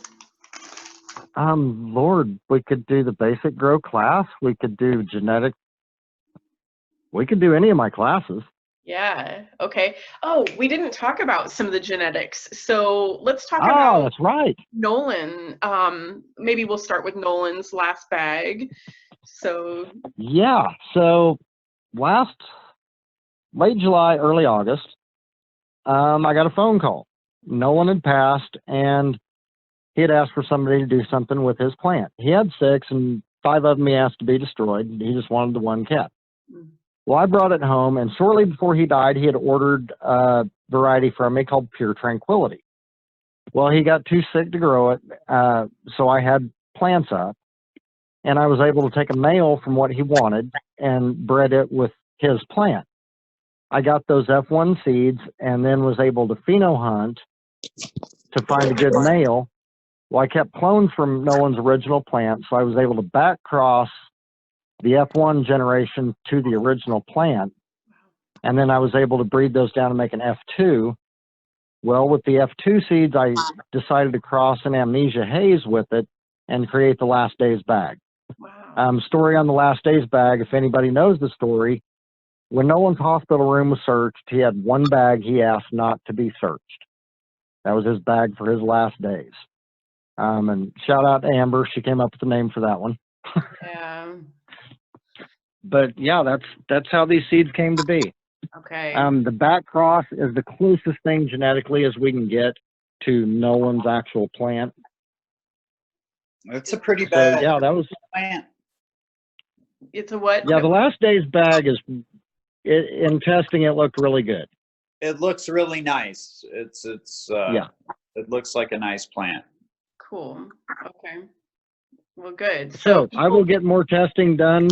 Lord, we could do the basic grow class. We could do genetic. We could do any of my classes. Yeah. Okay. Oh, we didn't talk about some of the genetics. So let's talk Oh, about that's right. Nolan. Maybe we'll start with Nolan's last bag. So Yeah. So late July, early August, I got a phone call. Nolan had passed, and he had asked for somebody to do something with his plant. He had 6, and 5 of them he asked to be destroyed. He just wanted the one kept. Well, I brought it home, and shortly before he died, he had ordered a variety from me called Pure Tranquility. Well, he got too sick to grow it, so I had plants up, and I was able to take a male from what he wanted and bred it with his plant. I got those F1 seeds and then was able to pheno hunt to find a good male. Well, I kept clones from Nolan's original plant, so I was able to back cross the F1 generation to the original plant, and then I was able to breed those down and make an F2. Well, with the F2 seeds, I decided to cross an Amnesia Haze with it and create the Last Days bag. wow. Story on the Last Days bag, if anybody knows the story, when Nolan's hospital room was searched, he had one bag he asked not to be searched. That was his bag for his last days. And shout out to Amber, she came up with the name for that one. Yeah. But yeah, that's how these seeds came to be. Okay. The back cross is the closest thing genetically as we can get to Nolan's actual plant. It's a pretty So bad yeah, that was plant. It's a what? yeah. The Last Days bag in testing it looked really good. It looks really nice. Yeah. It looks like a nice plant. Cool. Okay. Well, good. So I will get more testing done.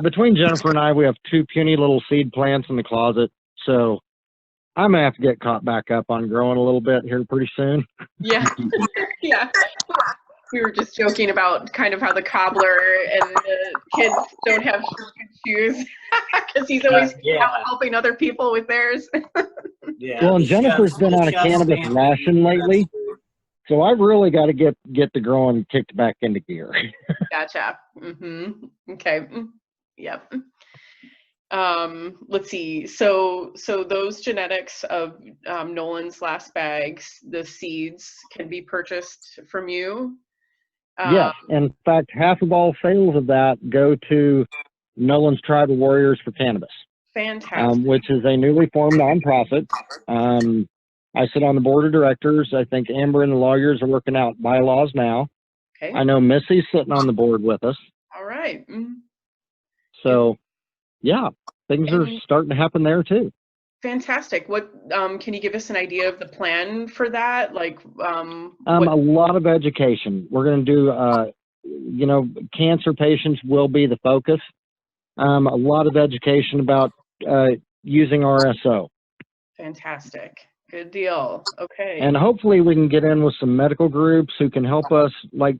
Between Jennifer and I, we have 2 puny little seed plants in the closet. So I'm going to have to get caught back up on growing a little bit here pretty soon. Yeah. Yeah. We were just joking about kind of how the cobbler and the kids don't have shoes because he's always out helping other people with theirs. Yeah. Well, and Jennifer's been on a cannabis ration lately. So I've really got to get the growing kicked back into gear. Gotcha. Okay. Yep. Let's see. So those genetics of Nolan's last bags, the seeds can be purchased from you. Yes. In fact, half of all sales of that go to Nolan's Tribe of Warriors for Cannabis. Fantastic. Which is a newly formed nonprofit. I sit on the board of directors. I think Amber and the lawyers are working out bylaws now. Okay. I know Missy's sitting on the board with us. All right. So, yeah, things are starting to happen there too. Fantastic. What can you give us an idea of the plan for that? Like, a lot of education. We're going to do, cancer patients will be the focus. A lot of education about using RSO. Fantastic. Good deal. Okay. And hopefully we can get in with some medical groups who can help us. Like,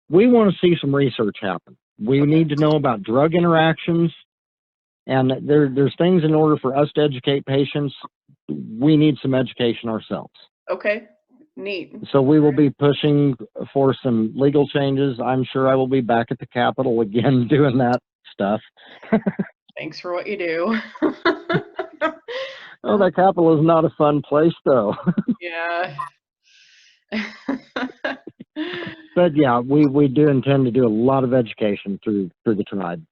we want to see some research happen. We need to know about drug interactions. And there's things in order for us to educate patients. We need some education ourselves. Okay. Neat. So we will be pushing for some legal changes. I'm sure I will be back at the Capitol again doing that stuff. Thanks for what you do. Oh, the Capitol is not a fun place, though. Yeah. But yeah, we do intend to do a lot of education through the tribe.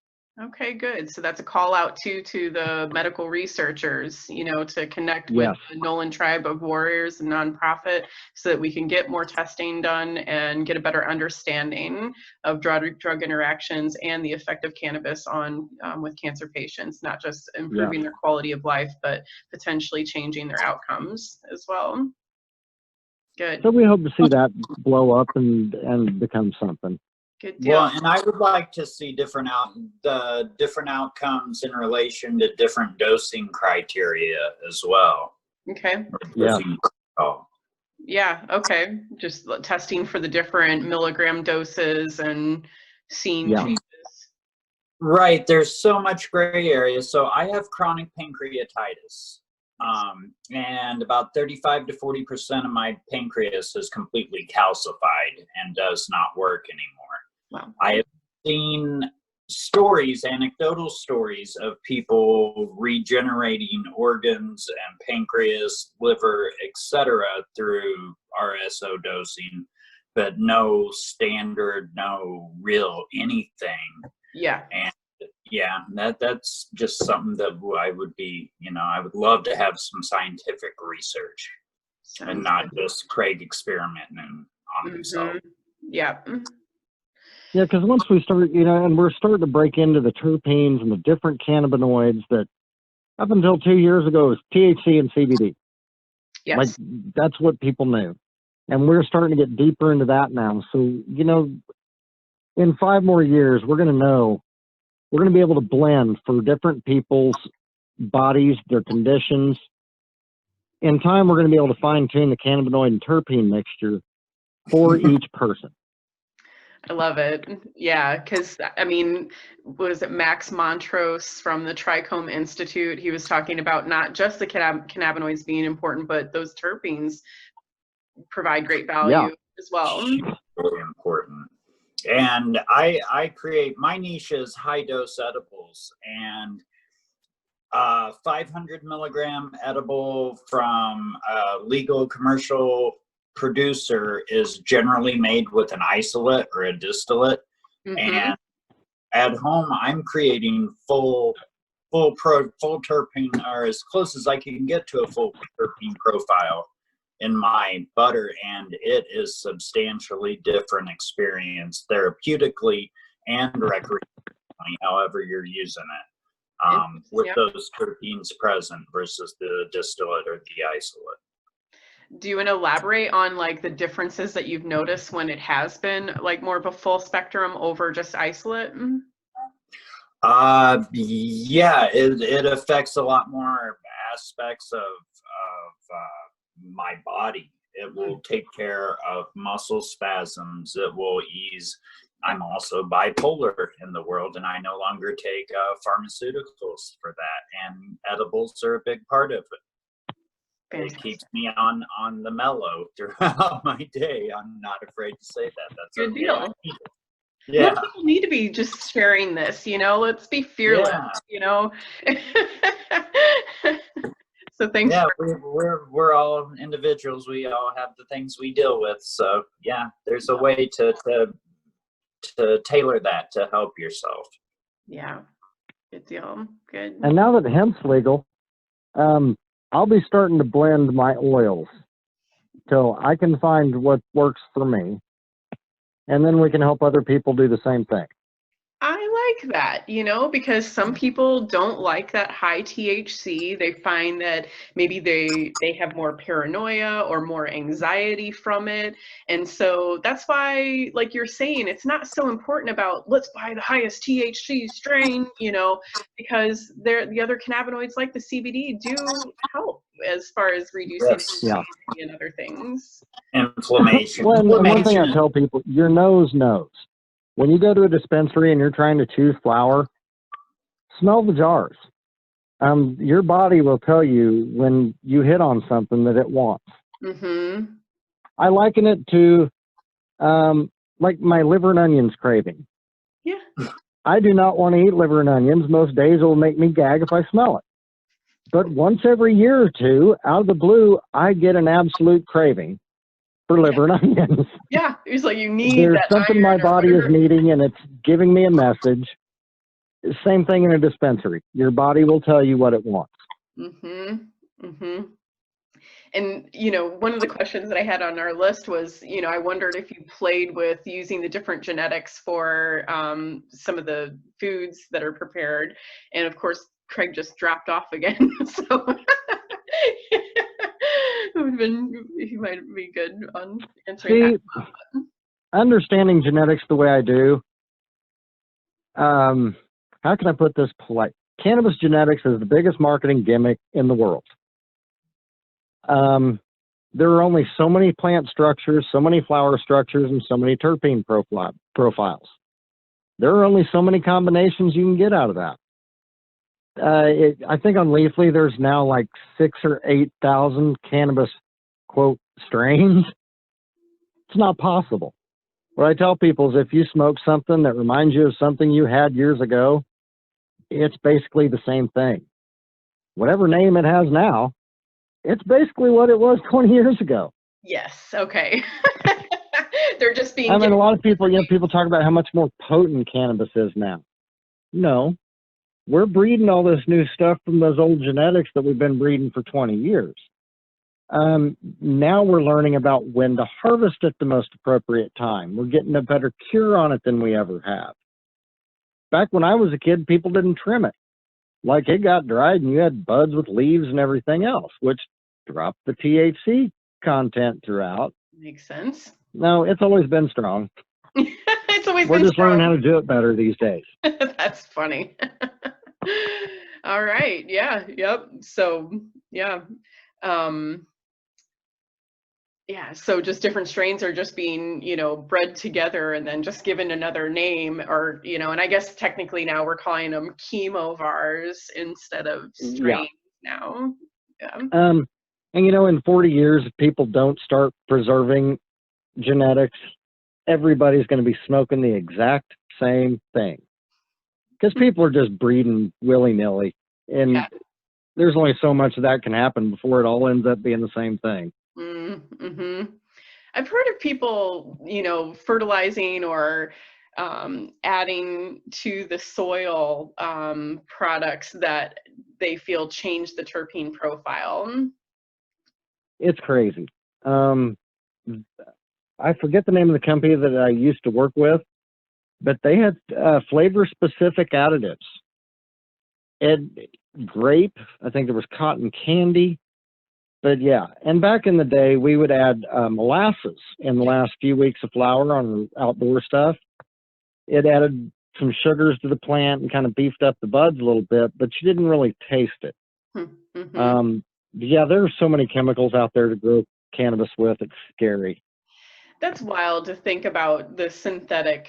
Okay, good. So that's a call out to the medical researchers, to connect with the Nolan Tribe of Warriors, a nonprofit, so that we can get more testing done and get a better understanding of drug interactions and the effect of cannabis on with cancer patients, not just improving their quality of life, but potentially changing their outcomes as well. Good. So we hope to see that blow up and become something. Good deal. Well, and I would like to see different outcomes in relation to different dosing criteria as well. Okay. Yeah. Dosing protocol. Yeah. Okay. Just testing for the different milligram doses and seeing Yeah. changes. Right. There's so much gray area. So I have chronic pancreatitis. And about 35 to 40% of my pancreas is completely calcified and does not work anymore. Wow. I have seen stories, anecdotal stories of people regenerating organs and pancreas, liver, etc. through RSO dosing, but no standard, no real anything. Yeah. And yeah, that's just something that I would be, I would love to have some scientific research and not just Craig experimenting on himself. Yeah. Yeah, because once we start, and we're starting to break into the terpenes and the different cannabinoids that up until 2 years ago was THC and CBD. Yes. Like, that's what people knew. And we're starting to get deeper into that now. So, in 5 more years, we're going to be able to blend for different people's bodies, their conditions. In time, we're going to be able to fine tune the cannabinoid and terpene mixture for each person. I love it. Yeah, because was it Max Montrose from the Trichome Institute? He was talking about not just the cannabinoids being important, but those terpenes provide great value as well. Really important. And I create, my niche is high dose edibles, and 500 milligram edible from a legal commercial producer is generally made with an isolate or a distillate. And at home, I'm creating full terpene, or as close as I can get to a full terpene profile in my butter, and it is substantially different experience therapeutically and recreationally, however you're using it, with those terpenes present versus the distillate or the isolate. Do you want to elaborate on like the differences that you've noticed when it has been like more of a full spectrum over just isolate? Yeah, it affects a lot more aspects of my body. It will take care of muscle spasms. It will ease. I'm also bipolar in the world, and I no longer take pharmaceuticals for that. And edibles are a big part of it. Fantastic. It keeps me on the mellow throughout my day. I'm not afraid to say that. That's good deal. Yeah. More people need to be just sharing this, let's be fearless, So thanks. Yeah, we're all individuals. We all have the things we deal with. So yeah, there's a way to tailor that to help yourself. Yeah, good deal. Good. And now that hemp's legal, I'll be starting to blend my oils till I can find what works for me, and then we can help other people do the same thing. I like that, because some people don't like that high THC. They find that maybe they have more paranoia or more anxiety from it. And so that's why, like you're saying, it's not so important about let's buy the highest THC strain, because the other cannabinoids like the CBD do help as far as reducing anxiety and other things. Inflammation. Well, one thing I tell people, your nose knows. When you go to a dispensary and you're trying to choose flower, smell the jars. Your body will tell you when you hit on something that it wants. I liken it to like my liver and onions craving. Yeah. I do not want to eat liver and onions. Most days it will make me gag if I smell it. But once every year or two, out of the blue, I get an absolute craving for liver and onions. Yeah, it's like you need There's that something my body is needing, and it's giving me a message. Same thing in a dispensary. Your body will tell you what it wants. And, one of the questions that I had on our list was, I wondered if you played with using the different genetics for some of the foods that are prepared. And of course, Craig just dropped off again. So he might be good on answering that. understanding genetics the way I do, how can I put this polite? Cannabis genetics is the biggest marketing gimmick in the world. There are only so many plant structures, so many flower structures, and so many terpene profiles. There are only so many combinations you can get out of that. I think on Leafly, there's now like 6,000 or 8,000 cannabis, quote, strains. It's not possible. What I tell people is if you smoke something that reminds you of something you had years ago, it's basically the same thing. Whatever name it has now, it's basically what it was 20 years ago. Yes. Okay. They're just being. I mean, a lot of people, people talk about how much more potent cannabis is now. No, we're breeding all this new stuff from those old genetics that we've been breeding for 20 years. Now we're learning about when to harvest at the most appropriate time. We're getting a better cure on it than we ever have. Back when I was a kid, people didn't trim it. Like it got dried and you had buds with leaves and everything else, which dropped the THC content throughout. Makes sense. No, it's always been strong. It's always We're been just strong. learning how to do it better these days. That's funny. All right. Yeah. Yep. So, yeah. Yeah. So just different strains are just being, bred together and then just given another name or, and I guess technically now we're calling them chemovars instead of strains now. Yeah. And in 40 years, if people don't start preserving genetics, everybody's going to be smoking the exact same thing. Because people are just breeding willy-nilly. And there's only so much of that can happen before it all ends up being the same thing. Mm-hmm. I've heard of people, fertilizing or adding to the soil products that they feel change the terpene profile. It's crazy. I forget the name of the company that I used to work with, but they had flavor-specific additives. And grape, I think there was cotton candy, but yeah. And back in the day, we would add molasses in the last few weeks of flower on outdoor stuff. It added some sugars to the plant and kind of beefed up the buds a little bit, but you didn't really taste it. Mm-hmm. Yeah, there are so many chemicals out there to grow cannabis with. It's scary. That's wild to think about the synthetic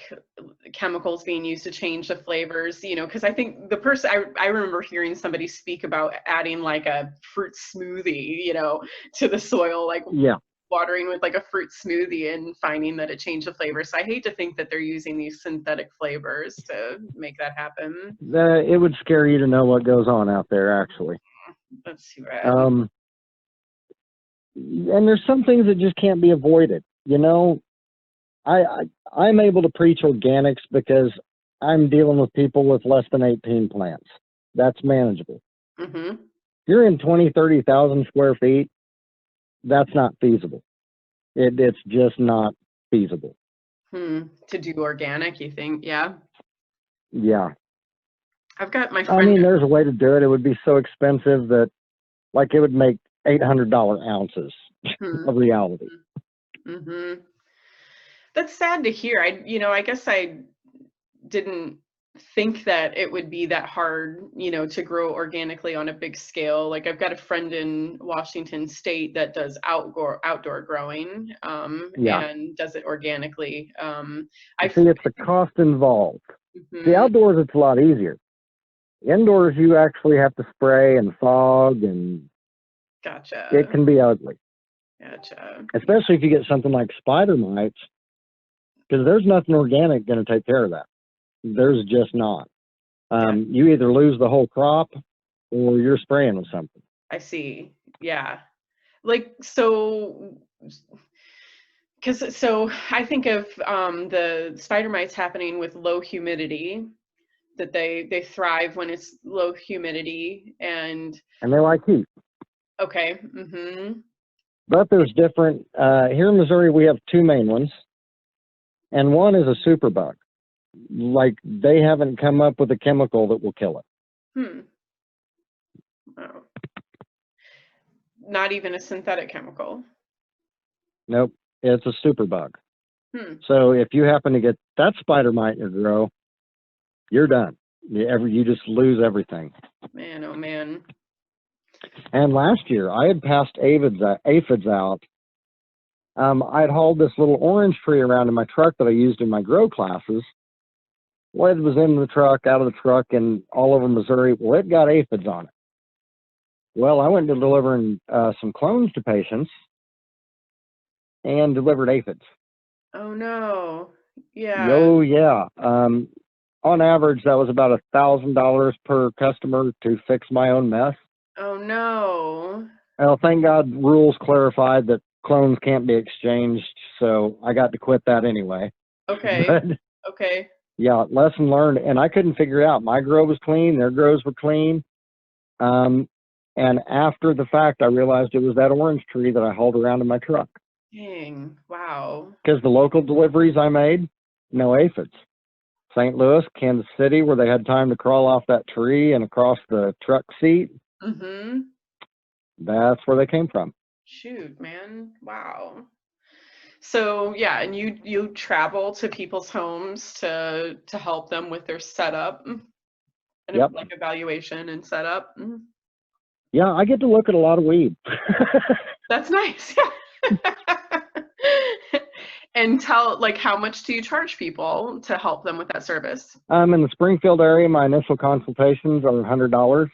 chemicals being used to change the flavors, because I think I remember hearing somebody speak about adding like a fruit smoothie, to the soil, like watering with like a fruit smoothie and finding that it changed the flavor. So I hate to think that they're using these synthetic flavors to make that happen. It would scare you to know what goes on out there, actually. That's too bad. And there's some things that just can't be avoided. I'm able to preach organics because I'm dealing with people with less than 18 plants. That's manageable. Mm-hmm. If you're in 20, 30,000 square feet, that's not feasible. It's just not feasible. To do organic, you think? Yeah. Yeah. I've got my friend. I mean, there's a way to do it. It would be so expensive that, it would make $800 ounces of reality. Mm-hmm. That's sad to hear. I guess I didn't think that it would be that hard, to grow organically on a big scale. Like I've got a friend in Washington State that does outdoor growing, and does it organically. I see it's the cost involved. Mm-hmm. The outdoors, it's a lot easier. Indoors, you actually have to spray and fog, and Gotcha. It can be ugly. Gotcha. Especially if you get something like spider mites, because there's nothing organic going to take care of that. There's just not. You either lose the whole crop or you're spraying with something. I see. Yeah. So I think of the spider mites happening with low humidity, that they thrive when it's low humidity and they like heat. Okay. Mm-hmm. But there's different, here in Missouri, we have two main ones, and one is a superbug. Like, they haven't come up with a chemical that will kill it. Oh. Not even a synthetic chemical. Nope, it's a superbug. So if you happen to get that spider mite in your grow, you're done. You just lose everything. Man, oh man. And last year, I had passed aphids out. I had hauled this little orange tree around in my truck that I used in my grow classes. Lead was in the truck, out of the truck, and all over Missouri. Well, it got aphids on it. Well, I went to delivering some clones to patients and delivered aphids. Oh no. Yeah. Oh, yeah. On average, that was about $1,000 per customer to fix my own mess. Oh no. Well, thank God rules clarified that clones can't be exchanged, so I got to quit that anyway. Okay. But, Okay. yeah, lesson learned. And I couldn't figure it out. My grow was clean, their grows were clean. And after the fact, I realized it was that orange tree that I hauled around in my truck. Dang. Wow. Because the local deliveries I made, no aphids. St. Louis, Kansas City, where they had time to crawl off that tree and across the truck seat. Mm-hmm. That's where they came from. Shoot, man. Wow. So yeah, and you travel to people's homes to help them with their setup and Yep. like evaluation and setup. Yeah, I get to look at a lot of weed. That's nice. And like, how much do you charge people to help them with that service? In the Springfield area, my initial consultations are $100.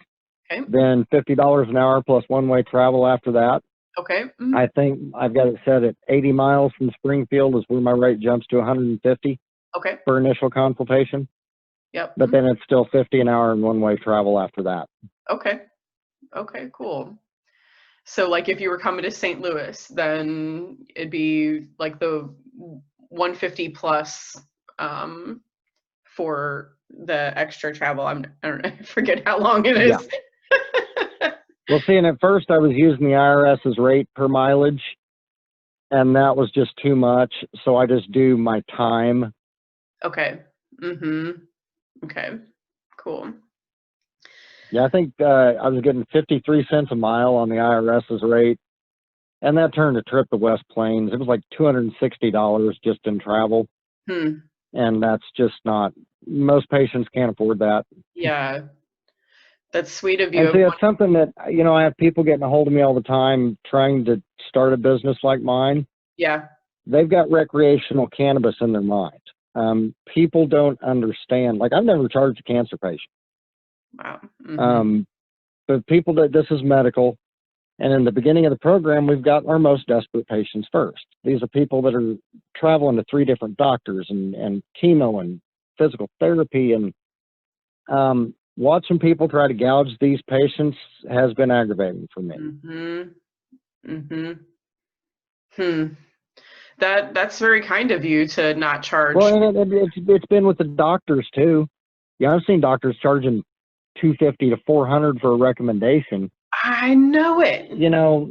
Okay. Then $50 an hour plus one-way travel after that. Okay. Mm-hmm. I think I've got it set at 80 miles from Springfield is where my rate jumps to 150 Okay. for initial consultation. Yep. But then it's still 50 an hour and one-way travel after that. Okay. Okay, cool. So like if you were coming to St. Louis, then it'd be like the 150 plus for the extra travel. I don't know, I forget how long it is. Yeah. Well, see, and at first I was using the IRS's rate per mileage, and that was just too much. So I just do my time. Okay. Mm-hmm. Okay. Cool. Yeah, I think I was getting 53 cents a mile on the IRS's rate, and that turned a trip to West Plains. It was like $260 just in travel. And that's just not, most patients can't afford that. Yeah. That's sweet of you. And see, it's something that, you know, I have people getting a hold of me all the time trying to start a business like mine. Yeah. They've got recreational cannabis in their mind. People don't understand. Like, I've never charged a cancer patient. Wow. Mm-hmm. But people that this is medical. And in the beginning of the program, we've got our most desperate patients first. These are people that are traveling to 3 different doctors and chemo and physical therapy. And watching people try to gouge these patients has been aggravating for me. Mm-hmm. Mm-hmm. That's very kind of you to not charge. Well, and it's been with the doctors too. Yeah, I've seen doctors charging $250 to $400 for a recommendation. I know it. You know,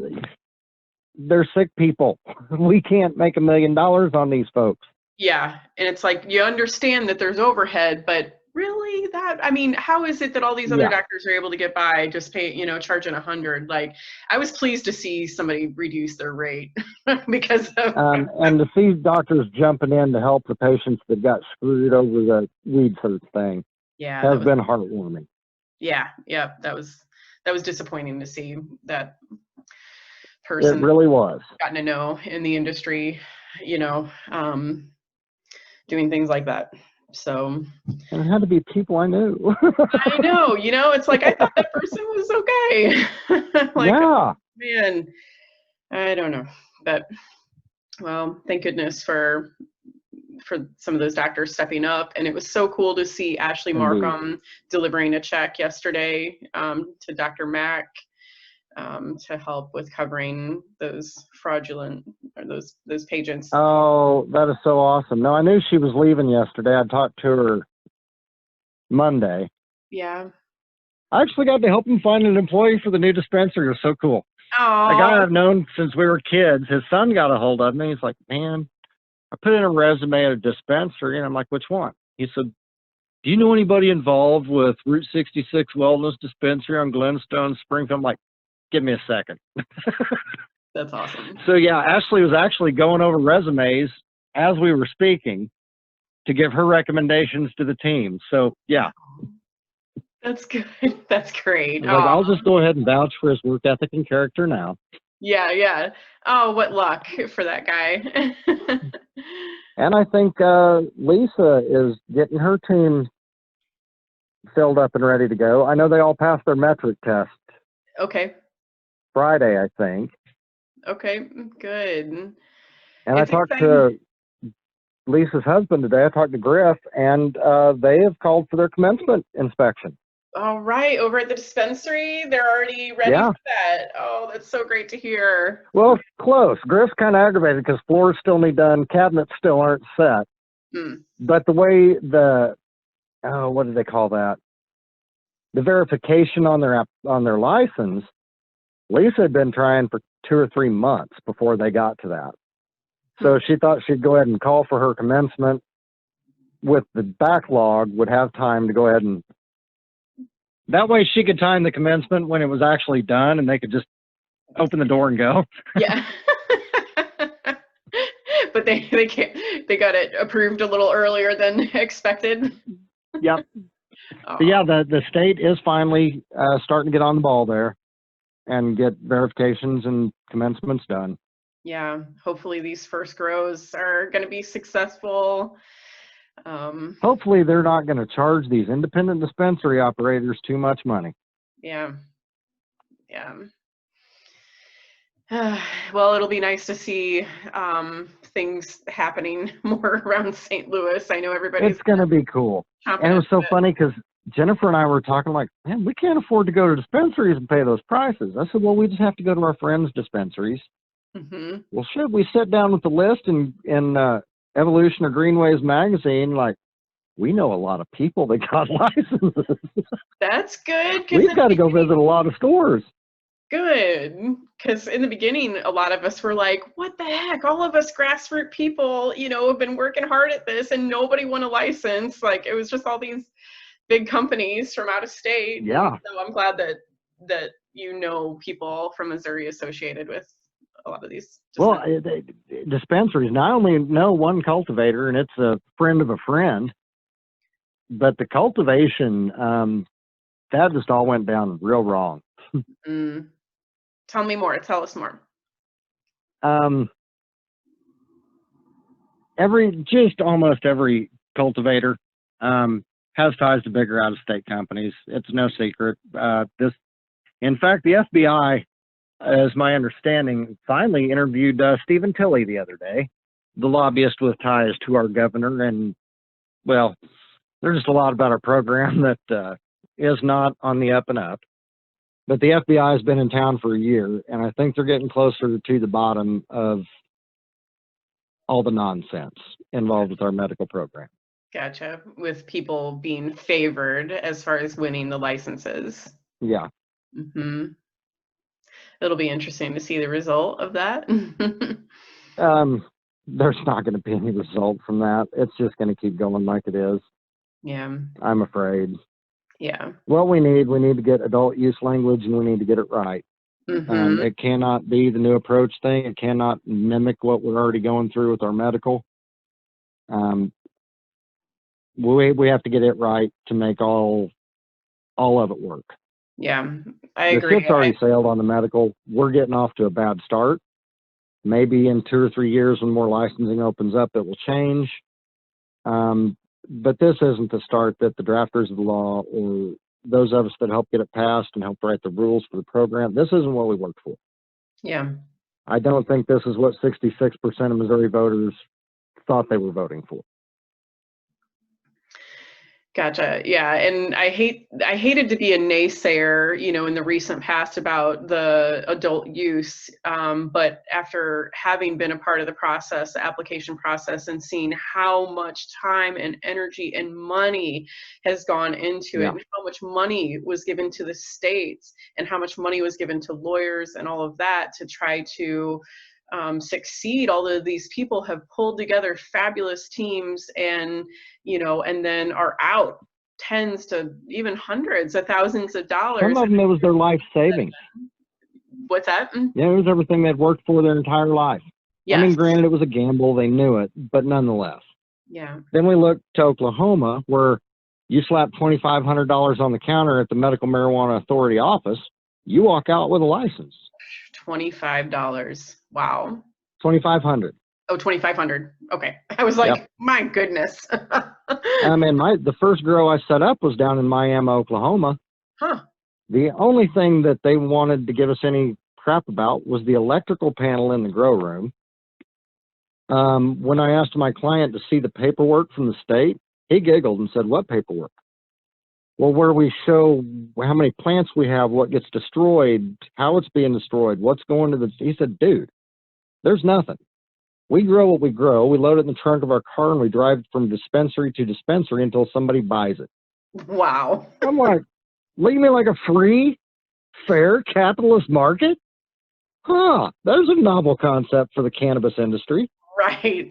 they're sick people. We can't make $1 million on these folks. Yeah, and it's like, you understand that there's overhead, but really, I mean, how is it that all these other doctors are able to get by just charging $100? Like, I was pleased to see somebody reduce their rate because of and to see doctors jumping in to help the patients that got screwed over the weed search thing. Yeah, has been heartwarming. Yeah, that was disappointing to see that person. It really was. Gotten to know in the industry, doing things like that. So. And it had to be people I knew. I know, it's like, I thought that person was okay. Like, yeah. Man, I don't know, but well, thank goodness for some of those doctors stepping up. And it was so cool to see Ashley Markham delivering a check yesterday to Dr. Mack to help with covering those fraudulent or those patients. Oh, that is so awesome. No, I knew she was leaving yesterday. I talked to her Monday. Yeah. I actually got to help him find an employee for the new dispensary. It was so cool. Oh. A guy I've known since we were kids, his son got a hold of me. He's like, man, I put in a resume at a dispensary. And I'm like, which one? He said, do you know anybody involved with Route 66 Wellness Dispensary on Glenstone, Springfield? I'm like, give me a second. That's awesome. So yeah, Ashley was actually going over resumes as we were speaking to give her recommendations to the team. So yeah, That's good. That's great. like, Oh, I'll just go ahead and vouch for his work ethic and character now. yeah, yeah. Oh, what luck for that guy. And I think Lisa is getting her team filled up and ready to go. I know they all passed their metric test Okay. Friday, I think. Okay. Good. And It's I talked exciting. to Lisa's husband today. I talked to Griff, and they have called for their commencement inspection. All right. Over at the dispensary, they're already ready Yeah. for that. Oh, that's so great to hear. Well, close. Griff's kind of aggravated because floors still need done, cabinets still aren't set. Mm. But the way what do they call that? The verification on their license, Lisa had been trying for 2 or 3 months before they got to that. So she thought she'd go ahead and call for her commencement with the backlog, would have time to go ahead and that way she could time the commencement when it was actually done and they could just open the door and go. Yeah. But they can't, they got it approved a little earlier than expected. Yep. Oh, But yeah, the state is finally starting to get on the ball there and get verifications and commencements done. yeah. Hopefully these first grows are going to be successful. Hopefully they're not going to charge these independent dispensary operators too much money. Yeah. Yeah. Well, it'll be nice to see things happening more around St. Louis. I know everybody's It's going to be cool. chomping And it was at so the bit. funny because Jennifer and I were talking like, man, we can't afford to go to dispensaries and pay those prices. I said, well, we just have to go to our friends' dispensaries. Mhm. Well, should we sit down with the list in Evolution or Greenways magazine? Like, we know a lot of people that got licenses. That's good. 'Cause We've got to go visit a lot of stores. good. Because in the beginning, a lot of us were like, what the heck? All of us grassroots people, have been working hard at this and nobody won a license. Like, it was just all these big companies from out of state. Yeah. So I'm glad that people from Missouri associated with a lot of these. Well, dispensaries. Now I only know one cultivator, and it's a friend of a friend. But the cultivation, that just all went down real wrong. Tell me more. Tell us more. Almost every cultivator has ties to bigger out-of-state companies. It's no secret. In fact, the FBI, as my understanding, finally interviewed Stephen Tilley the other day, the lobbyist with ties to our governor. And, well, there's just a lot about our program that is not on the up and up. But the FBI has been in town for a year, and I think they're getting closer to the bottom of all the nonsense involved with our medical program. Gotcha. With people being favored as far as winning the licenses. Yeah. Mm-hmm. It'll be interesting to see the result of that. There's not going to be any result from that. It's just going to keep going like it is. Yeah. I'm afraid. Yeah. What we need to get adult use language, and we need to get it right. Mm-hmm. It cannot be the new approach thing. It cannot mimic what we're already going through with our medical. We have to get it right to make all of it work. Yeah, I agree. The ship's already sailed on the medical. We're getting off to a bad start. Maybe in 2 or 3 years when more licensing opens up, it will change. But this isn't the start that the drafters of the law or those of us that help get it passed and help write the rules for the program, this isn't what we worked for. Yeah. I don't think this is what 66% of Missouri voters thought they were voting for. Gotcha. Yeah. And I hated to be a naysayer, in the recent past about the adult use. But after having been a part of the process, the application process, and seeing how much time and energy and money has gone into it, and how much money was given to the states and how much money was given to lawyers and all of that to try to succeed. All of these people have pulled together fabulous teams and then are out tens to even hundreds of thousands of dollars. Some of them, it was their life savings. What's that? Yeah, it was everything they'd worked for their entire life. I mean, Yes. granted, it was a gamble. They knew it, but nonetheless. Yeah. Then we looked to Oklahoma, where you slap $2,500 on the counter at the Medical Marijuana Authority office, you walk out with a license. $25. Wow. 2,500. Oh, 2,500. Okay. I was like, Yep. my goodness. I mean, the first grow I set up was down in Miami, Oklahoma. Huh. The only thing that they wanted to give us any crap about was the electrical panel in the grow room. When I asked my client to see the paperwork from the state, he giggled and said, "What paperwork?" Well, where we show how many plants we have, what gets destroyed, how it's being destroyed, what's going to the... He said, "Dude, there's nothing. We grow what we grow. We load it in the trunk of our car and we drive from dispensary to dispensary until somebody buys it." Wow. I'm like, leave me like a free, fair capitalist market? Huh, there's a novel concept for the cannabis industry. Right.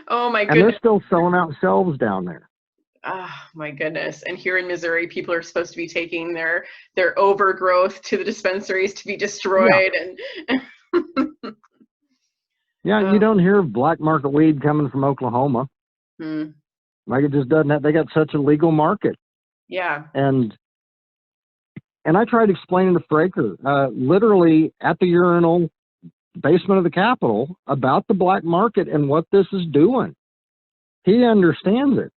Oh my And goodness. they're still selling out shelves down there. Oh my goodness. And here in Missouri, people are supposed to be taking their overgrowth to the dispensaries to be destroyed. And Yeah, you don't hear of black market weed coming from Oklahoma. Like, it just doesn't have, they got such a legal market. Yeah. And I tried explaining to Fraker, literally at the urinal basement of the Capitol, about the black market and what this is doing. He understands it.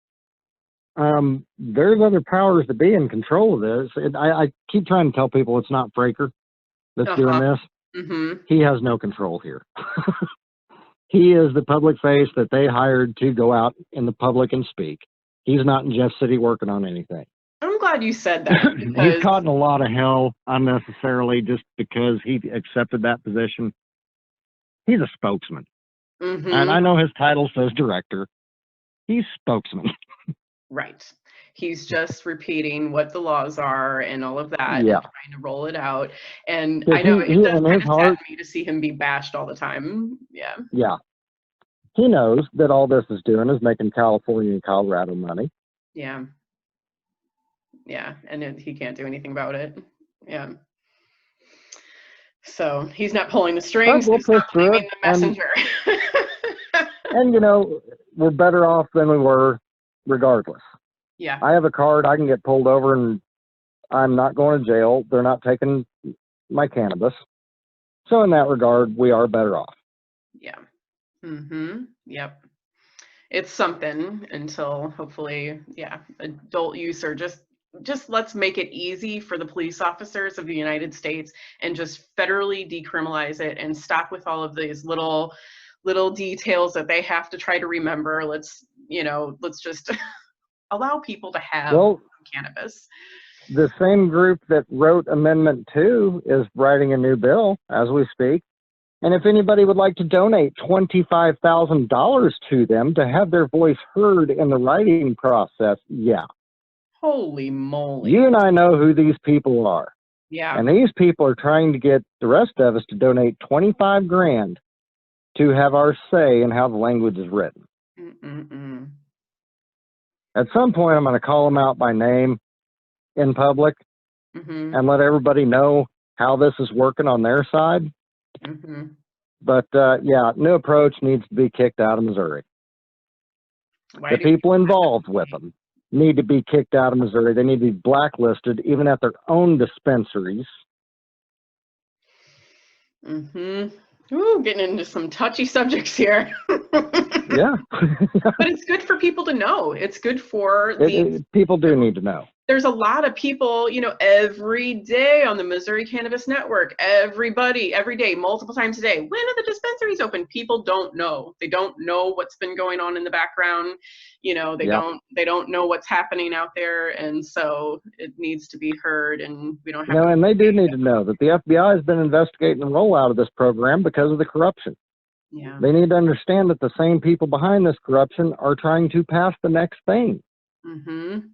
There's other powers to be in control of this. I keep trying to tell people it's not Fraker that's doing this. He has no control here. He is the public face that they hired to go out in the public and speak. He's not in Jeff City working on anything. I'm glad you said that. He's caught in a lot of hell unnecessarily just because he accepted that position. He's a spokesman. And I know his title says director. He's spokesman. Right. He's just repeating what the laws are and all of that, Yeah. and trying to roll it out. And But I know it does kind of heart, sadden me to see him be bashed all the time. Yeah. Yeah. He knows that all this is doing is making California and Colorado money. Yeah. Yeah. And he can't do anything about it. Yeah. So he's not pulling the strings. We'll He's not push through blaming it, the messenger. And, you know, we're better off than we were regardless. Yeah. I have a card. I can get pulled over and I'm not going to jail. They're not taking my cannabis. So in that regard, we are better off. Yeah. Yep. It's something until hopefully, yeah, adult use, or just let's make it easy for the police officers of the United States and just federally decriminalize it and stop with all of these little details that they have to try to remember. Let's just allow people to have cannabis. The same group that wrote Amendment 2 is writing a new bill as we speak. And if anybody would like to donate $25,000 to them to have their voice heard in the writing process, yeah. Holy moly. You and I know who these people are. Yeah. And these people are trying to get the rest of us to donate 25 grand to have our say in how the language is written. At some point, I'm going to call them out by name in public and let everybody know how this is working on their side. But yeah, new approach needs to be kicked out of Missouri. The people involved with them need to be kicked out of Missouri. They need to be blacklisted, even at their own dispensaries. Ooh, getting into some touchy subjects here. Yeah. But it's good for people to know. It's good for people do need to know. There's a lot of people, every day on the Missouri Cannabis Network, everybody, every day, multiple times a day. When are the dispensaries open? People don't know. They don't know what's been going on in the background. They don't know what's happening out there. And so it needs to be heard, and we don't have and they do need to know that the FBI has been investigating the rollout of this program because of the corruption. Yeah. They need to understand that the same people behind this corruption are trying to pass the next thing. And,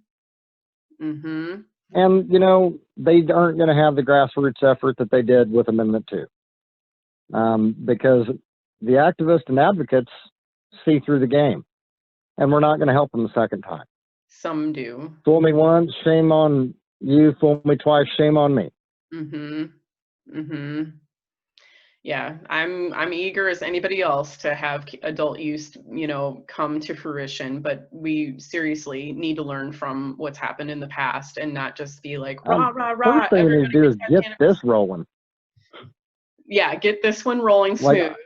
they aren't going to have the grassroots effort that they did with Amendment 2. Because the activists and advocates see through the game. And we're not going to help them the second time. Some do. Fool me once, shame on you. Fool me twice, shame on me. Yeah, I'm eager as anybody else to have adult use, you know, come to fruition, but we seriously need to learn from what's happened in the past and not just be like rah rah rah. First thing you need to do is get this rolling. Yeah, get this one rolling smooth. Like,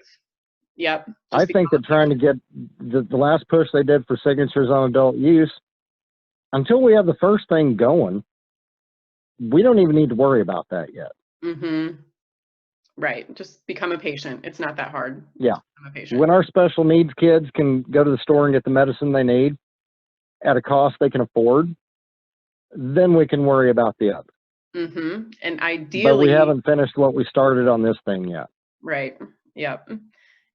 Yep. I think that trying to get the last push they did for signatures on adult use, until we have the first thing going, we don't even need to worry about that yet. Mm-hmm. Right. Just become a patient. It's not that hard. Yeah. Become a patient. When our special needs kids can go to the store and get the medicine they need at a cost they can afford, then we can worry about the other. Mm-hmm. And ideally, but we haven't finished what we started on this thing yet. Right. Yep.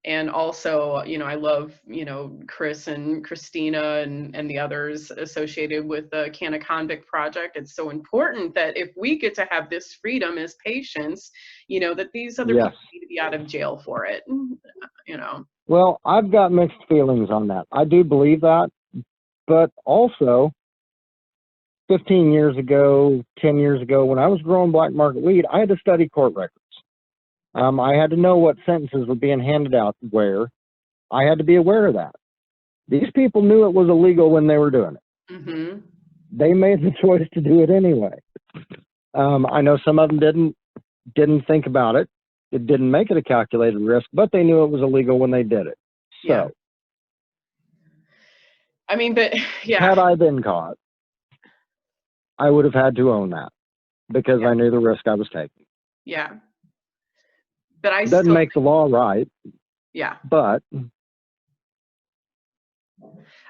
And also, you know, I love, you know, Chris and Christina and the others associated with the Can a Convict Project. It's so important that if we get to have this freedom as patients, you know, that these other people need to be out of jail for it, you know. Well, I've got mixed feelings on that. I do believe that, but also 15 years ago, 10 years ago, when I was growing black market weed, I had to study court records. I had to know what sentences were being handed out where. I had to be aware of that. These people knew it was illegal when they were doing it. Mm-hmm. They made the choice to do it anyway. I know some of them didn't think about it. It didn't make it a calculated risk, but they knew it was illegal when they did it. So, yeah. I mean, but yeah. Had I been caught, I would have had to own that because I knew the risk I was taking. Yeah. But I doesn't make the law right. Yeah. But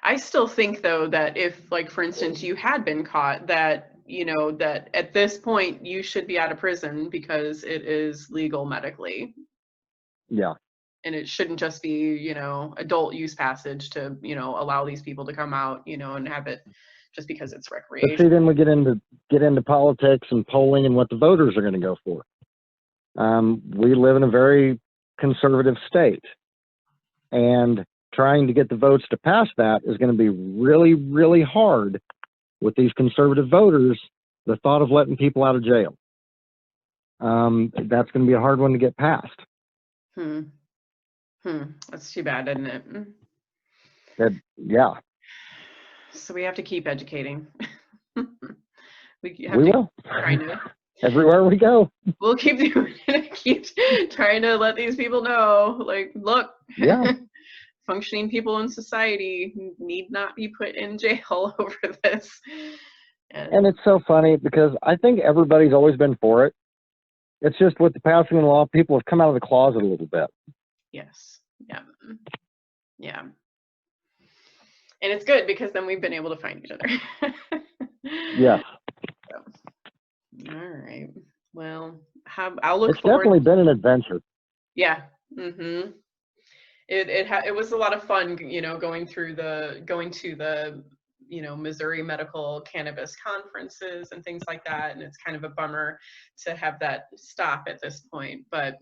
I still think though that if, like, for instance, you had been caught, that, you know, that at this point you should be out of prison because it is legal medically. Yeah. And it shouldn't just be, you know, adult use passage to, you know, allow these people to come out, you know, and have it just because it's recreation. But see, then we get into politics and polling and what the voters are going to go for. We live in a very conservative state, and trying to get the votes to pass that is going to be really, really hard with these conservative voters. The thought of letting people out of jail, that's going to be a hard one to get passed. That's too bad, isn't it? Yeah. So we have to keep educating. we will. Trying to. Everywhere we go. We'll keep doing it. Keep trying to let these people know, like, look, functioning people in society need not be put in jail over this. And it's so funny because I think everybody's always been for it. It's just with the passing of the law, people have come out of the closet a little bit. Yes. Yeah. Yeah. And it's good because then we've been able to find each other. Yes. So. All right. Well, I'll look it's forward. Definitely been an adventure. Yeah. Mm-hmm. It was a lot of fun, you know, going to the, you know, Missouri medical cannabis conferences and things like that. And it's kind of a bummer to have that stop at this point, but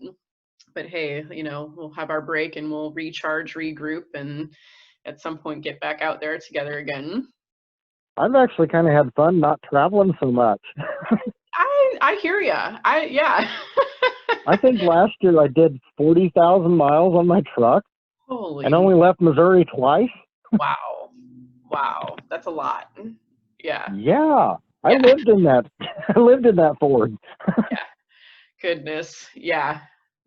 hey, you know, we'll have our break and we'll recharge, regroup, and at some point get back out there together again. I've actually kind of had fun not traveling so much. I hear ya. Yeah. I think last year I did 40,000 miles on my truck. Holy. And only left Missouri twice. Wow. That's a lot. Yeah. Yeah. I lived in that. I lived in that Ford. Yeah. Goodness. Yeah.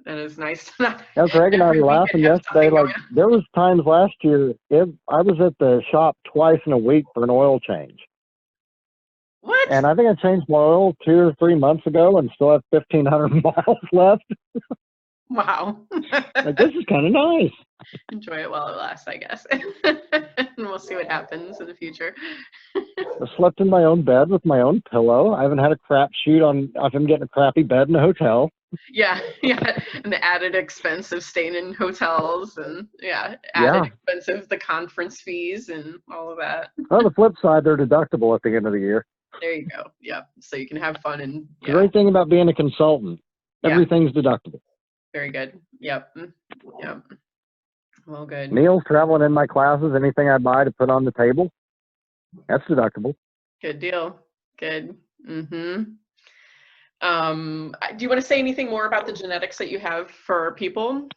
That is nice to not. Yeah, Greg and I were laughing yesterday. Like, there was times last year, I was at the shop twice in a week for an oil change. What? And I think I changed my oil 2 or 3 months ago and still have 1,500 miles left. Wow. Like, this is kind of nice. Enjoy it while it lasts, I guess. And we'll see what happens in the future. I slept in my own bed with my own pillow. I haven't had a crap shoot on him getting a crappy bed in a hotel. Yeah. And the added expense of staying in hotels and added expense of the conference fees and all of that. On the flip side, they're deductible at the end of the year. There you go. Yeah. So you can have fun and The great thing about being a consultant, everything's deductible. Very good. Yep. Well, good. Meals, traveling in my classes, anything I buy to put on the table, that's deductible. Good deal. Good. Mm-hmm. Do you want to say anything more about the genetics that you have for people?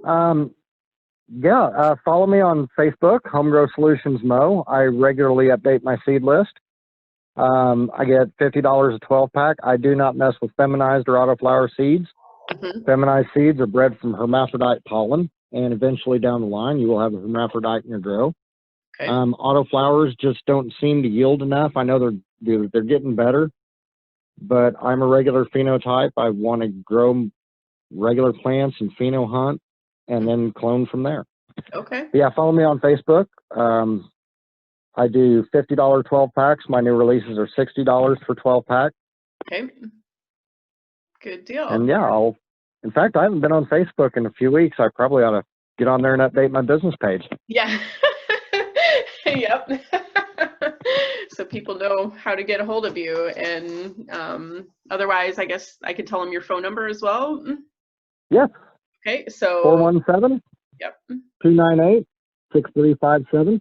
Follow me on Facebook, Homegrow Solutions Mo. I regularly update my seed list. I get $50 a 12-pack. I do not mess with feminized or autoflower seeds. Mm-hmm. Feminized seeds are bred from hermaphrodite pollen, and eventually down the line, you will have a hermaphrodite in your grow. Okay. Autoflowers just don't seem to yield enough. I know they're getting better, but I'm a regular phenotype. I want to grow regular plants and pheno hunt, and then clone from there. Okay. But yeah, follow me on Facebook. I do $50 12 packs. My new releases are $60 for 12 pack. Okay. Good deal. And yeah, in fact, I haven't been on Facebook in a few weeks. I probably ought to get on there and update my business page. Yeah. Yep. So people know how to get a hold of you. And otherwise, I guess I could tell them your phone number as well. Yes. Okay. So 417. Yep. 298-6357.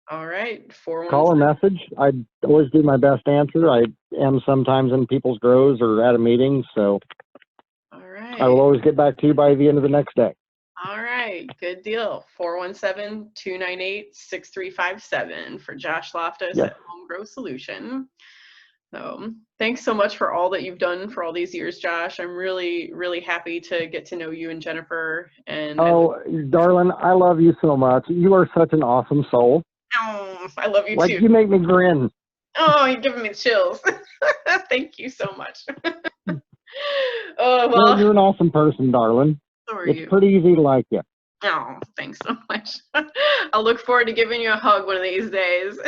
All right. 417. Call or message. I always do my best answer. I am sometimes in people's grows or at a meeting, so all right. I will always get back to you by the end of the next day. All right. Good deal. 417-298-6357 for Josh Loftis Yes. at Homegrow Solution. So thanks so much for all that you've done for all these years, Josh. I'm really, really happy to get to know you and Jennifer. And darling, I love you so much. You are such an awesome soul. Oh, I love you Like, too. you make me grin. Oh, you're giving me chills. Thank you so much. Oh, well, You're an awesome person, darling. so are It's you. pretty easy to like you. Oh, thanks so much. I'll look forward to giving you a hug one of these days.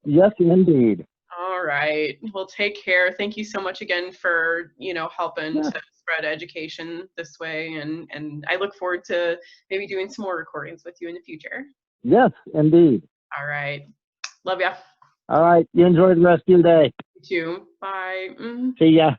Yes, indeed. All right. Well, take care. Thank you so much again for, helping Yeah. to spread education this way. And I look forward to maybe doing some more recordings with you in the future. Yes, indeed. All right. Love ya. All right. You enjoy the rest of your day. You too. Bye. See ya.